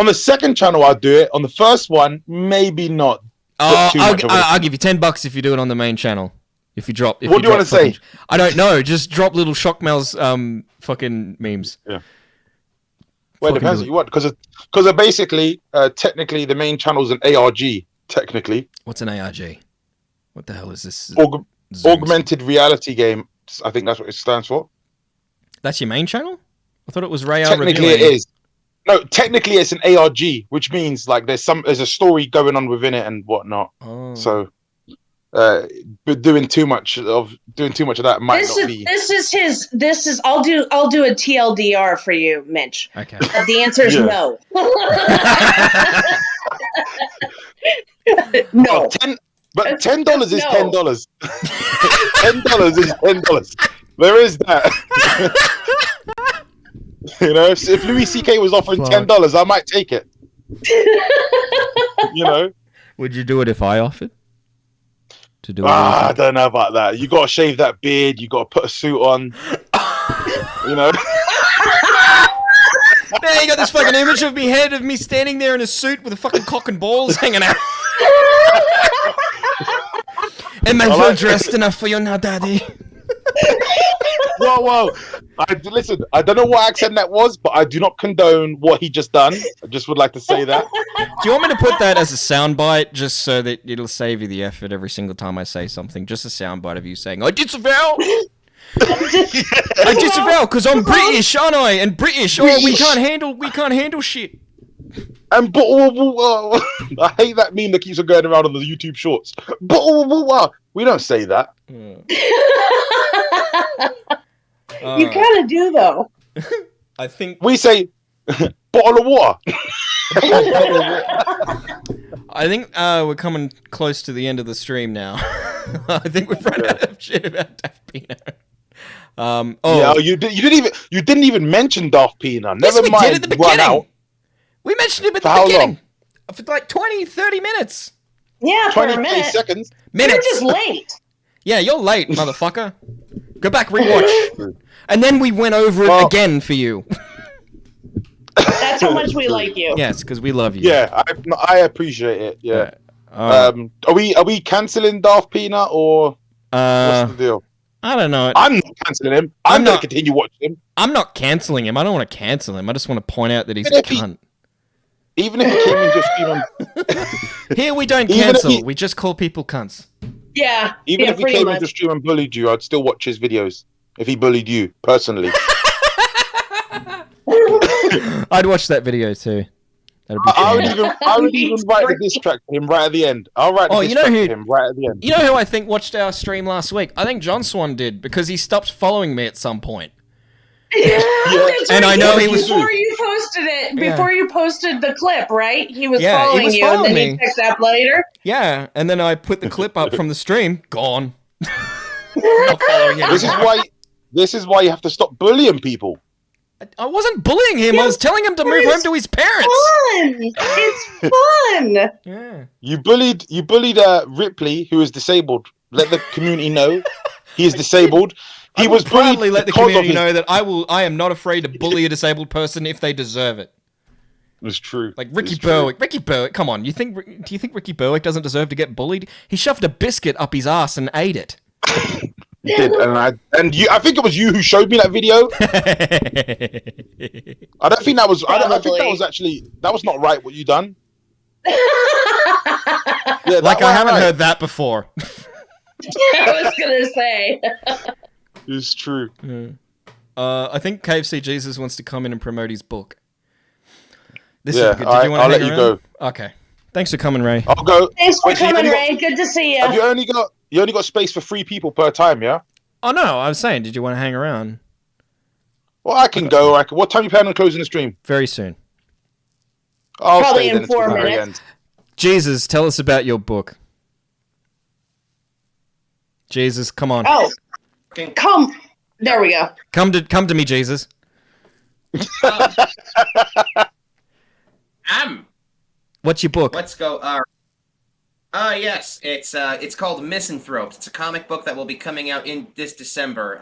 the second channel I'll do it. On the first one, maybe not. I'll give you $10 if you do it on the main channel. If you drop. What do you want to say? I don't know. Just drop little Shockmails fucking memes. Yeah. Well, it depends what you want, because basically, technically, the main channel is an ARG. Technically, what's an ARG? What the hell is this? Augmented reality game. I think that's what it stands for. That's your main channel? I thought it was RayAreReviewing. Technically, it is. No, technically, it's an ARG, which means like there's a story going on within it and whatnot. Oh. So, but doing too much of that might not be. This is. I'll do a TLDR for you, Mitch. Okay. The answer is no. No. But $10 is No. $10. $10 is $10. There is that. You know, if Louis C.K. was offering $10, I might take it. You know. Would you do it if I offered to do it? I don't know about that. You got to shave that beard. You got to put a suit on. You know. Now you got this fucking image of me head of me standing there in a suit with a fucking cock and balls hanging out. Am I well dressed enough for you now, Daddy? Whoa. Listen, I don't know what accent that was, but I do not condone what he just done. I just would like to say that. Do you want me to put that as a soundbite, just so that it'll save you the effort every single time I say something? Just a soundbite of you saying, "I disavow." I disavow because I'm British, aren't I? And British, we can't handle shit. And I hate that meme that keeps on going around on the YouTube shorts. We don't say that. You kind of do, though. I think we say bottle of water. I think we're coming close to the end of the stream now. I think we've run out of shit about DaftPina. You didn't even mention DaftPina. Yes, Never we mind. did at the beginning. We mentioned him at the beginning. For like 20, 30 minutes. Yeah, for a 20 minute. seconds. Minutes. You're just late. Yeah, you're late, motherfucker. Go back, rewatch. And then we went over it again for you. That's how much we like you. Yes, because we love you. Yeah, I appreciate it. Yeah. Are we cancelling DaftPina or what's the deal? I don't know. I'm not cancelling him. I'm going to continue watching him. I'm not cancelling him. I don't want to cancel him. I just want to point out that he's a cunt. Even if he came into stream, here we don't cancel. We just call people cunts. Yeah. Even if he came into stream and bullied you, I'd still watch his videos. If he bullied you personally, I'd watch that video too. I would even write the diss track for him right at the end. I'll write the diss track for him right at the end. You know who I think watched our stream last week? I think John Swan did because he stopped following me at some point. Yeah. And I know he was before you posted it. Before you posted the clip, right? He was following you, following and then me. he picked up later. Yeah, and then I put the clip up from the stream. Gone. Not following him. This is why you have to stop bullying people. I wasn't bullying him. I was telling him to move home to his parents. Fun. It's fun. Yeah. You bullied Ripley, who is disabled. Let the community know he is disabled. He was proudly let the community know that I am not afraid to bully a disabled person if they deserve it. It's true. Like Ricky Berwick. Ricky Berwick, come on. Do you think Ricky Berwick doesn't deserve to get bullied? He shoved a biscuit up his ass and ate it. He did, I think it was you who showed me that video. I don't think that was. I think that was actually that was not right. What you done? I haven't heard that before. I was gonna say. It's true. Yeah. I think KFC Jesus wants to come in and promote his book. This is good. Did you want to I'll let you go. Okay. Thanks for coming, Ray. I'll go. Thanks for coming, Ray. Good to see you. Have you only got space for 3 people per time? Yeah. Oh no, I was saying, did you want to hang around? Well, I can go. What time you plan on closing the stream? Very soon. I'll Probably stay in 4 minutes. Jesus, tell us about your book. Jesus, come on. Oh, come. There we go. Come to me, Jesus. What's your book? Let's go. Yes, it's called Misanthropes. It's a comic book that will be coming out in this December.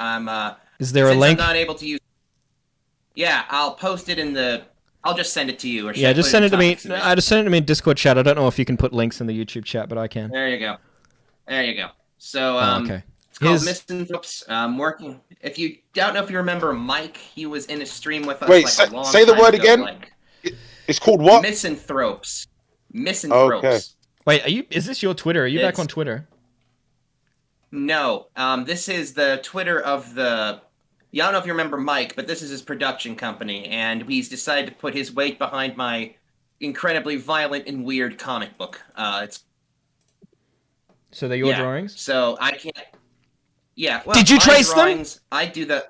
Is there a link? I'm not able to use. Yeah, I'll post it in the. I'll just send it to you. Or Yeah, just send it to me. I just send it to me in Discord chat. I don't know if you can put links in the YouTube chat, but I can. There you go. So, okay. It's called Misanthropes. Working. If you don't know if you remember Mike, he was in a stream with us. Wait, like a long say the time word ago, again. It's called what? Misanthropes. Misanthropes. Okay. Wait, is this your Twitter? Are you back on Twitter? No. This is the Twitter of the. Yeah, I don't know if you remember Mike, but this is his production company, and he's decided to put his weight behind my incredibly violent and weird comic book. So they're your drawings? So I can't. Yeah. Well, did you trace them? I do the.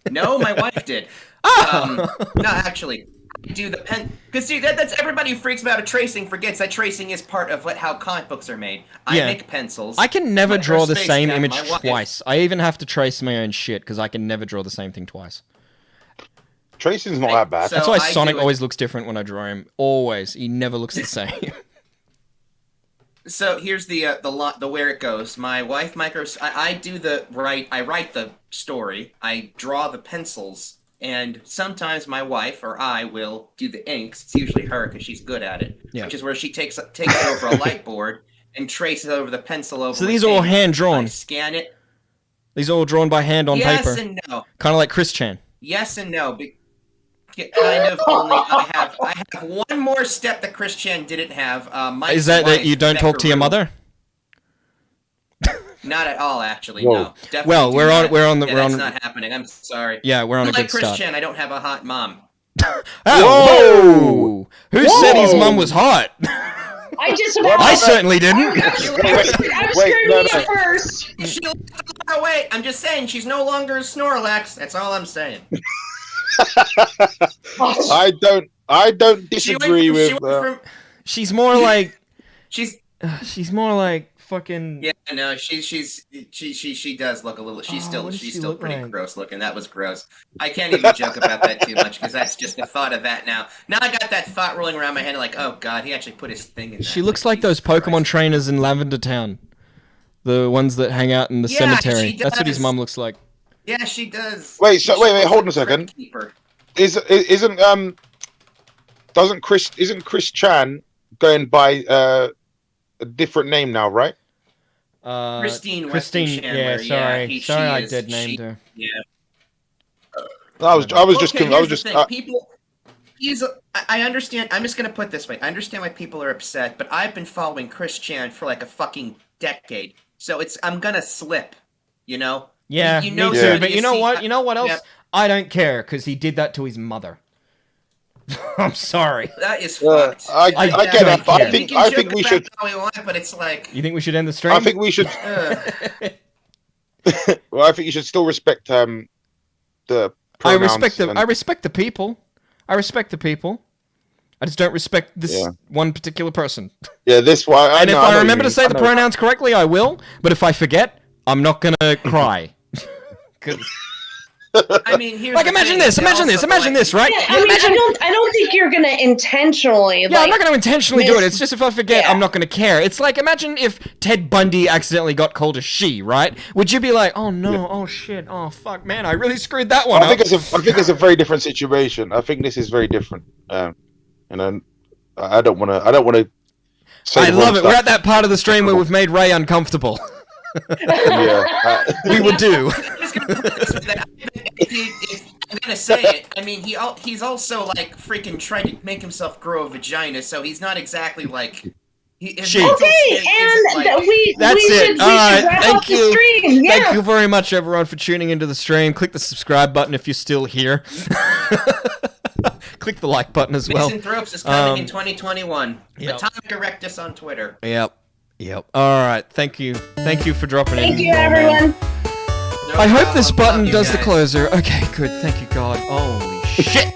No, my wife did. Oh. No, actually, I do the pen. Because see, that's everybody who freaks about tracing forgets that tracing is part of how comic books are made. I make pencils. I can never draw the same Cat, image twice. I even have to trace my own shit because I can never draw the same thing twice. Tracing's not that bad. That's why Sonic always looks different when I draw him. Always, he never looks the same. So here's the where it goes. My wife I write the story. I draw the pencils, and sometimes my wife or I will do the inks. It's usually her because she's good at it. Yeah. Which is where she takes it over a light board and traces over the pencil over. So these are all hand drawn. I scan it. These are all drawn by hand on yes paper. and no. Kind of like Chris Chan. Yes and no. Kind of only. I have one more step that Chris Chan didn't have. Is that you don't talk to your mother? Not at all, actually. Whoa. No. Definitely Well, that's not happening. I'm sorry. Yeah, we're on a Like good Chris start. Chan, I don't have a hot mom. Whoa! Who said his mum was hot? I just about. I certainly didn't. I was screaming at first. She oh, wait, I'm just saying she's no longer a Snorlax. That's all I'm saying. I don't disagree with. She's more like. She's more like fucking. Yeah, no, she does look a little. She's still pretty gross looking. That was gross. I can't even joke about that too much because that's just the thought of that now. Now I got that thought rolling around my head like, oh god, he actually put his thing in. She looks like those Pokemon trainers in Lavender Town, the ones that hang out in the cemetery. That's what his mum looks like. Yeah, she does. Wait, hold on a second. Isn't Chris Chan going by a different name now, right? Christine, yeah, sorry, I dead named her. Yeah. I was just. People. I understand. I'm just gonna put it this way. I understand why people are upset, but I've been following Chris Chan for like a fucking decade, so I'm gonna slip. You know. Yeah, me too. But you know what? You know what else? Yeah. I don't care because he did that to his mother. I'm sorry. That is fucked. I get that. But I think we should. How we want, but it's like. You think we should end the stream? I think we should. Well, I think you should still respect the. I respect the people. I respect the people. I just don't respect this one particular person. Yeah, this one. And if I remember to say the pronouns correctly, I will. But if I forget, I'm not gonna cry. I mean, here's imagine this, right? Yeah, I don't think you're gonna intentionally. Yeah, I'm not gonna intentionally do it. It's just if I forget, I'm not gonna care. It's like imagine if Ted Bundy accidentally got called a she, right? Would you be like, oh no, oh shit, oh fuck, man, I really screwed that one up? I think it's a very different situation. I think this is very different. And I don't want to. I love it. We're at that part of the stream where we've made Ray uncomfortable. We would do. I'm gonna say it. I mean, he's also like freaking trying to make himself grow a vagina, so he's not exactly like. That's it. All right, thank you. Thank you very much, everyone, for tuning into the stream. Click the subscribe button if you're still here. Click the like button as well. Misanthropes is coming in 2021. Atomic Erectus on Twitter. Yep. All right. Thank you. Thank you for dropping in. Thank you, everyone. I hope this button does the closer. Okay, good. Thank you, God. Holy shit.